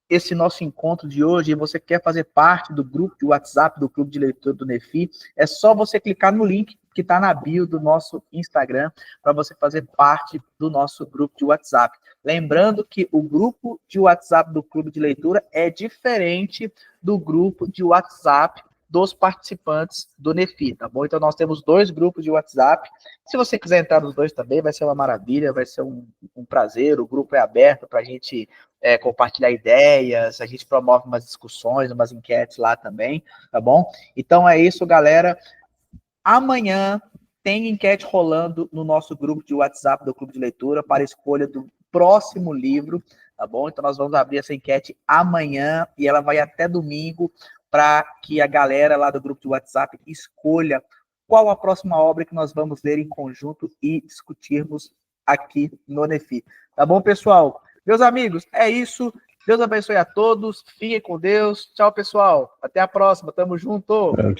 esse nosso encontro de hoje e você quer fazer parte do grupo de WhatsApp do Clube de Leitura do Nefi, é só você clicar no link que está na bio do nosso Instagram para você fazer parte do nosso grupo de WhatsApp. Lembrando que o grupo de WhatsApp do Clube de Leitura é diferente do grupo de WhatsApp dos participantes do Nefi, tá bom? Então nós temos 2 grupos de WhatsApp. Se você quiser entrar nos 2 também, vai ser uma maravilha, vai ser um prazer. O grupo é aberto para a gente compartilhar ideias, a gente promove umas discussões, umas enquetes lá também, tá bom? Então é isso, galera. Amanhã tem enquete rolando no nosso grupo de WhatsApp do Clube de Leitura para a escolha do próximo livro, tá bom? Então nós vamos abrir essa enquete amanhã e ela vai até domingo para que a galera lá do grupo de WhatsApp escolha qual a próxima obra que nós vamos ler em conjunto e discutirmos aqui no Nefi. Tá bom, pessoal? Meus amigos, é isso. Deus abençoe a todos. Fiquem com Deus. Tchau, pessoal. Até a próxima. Tamo junto.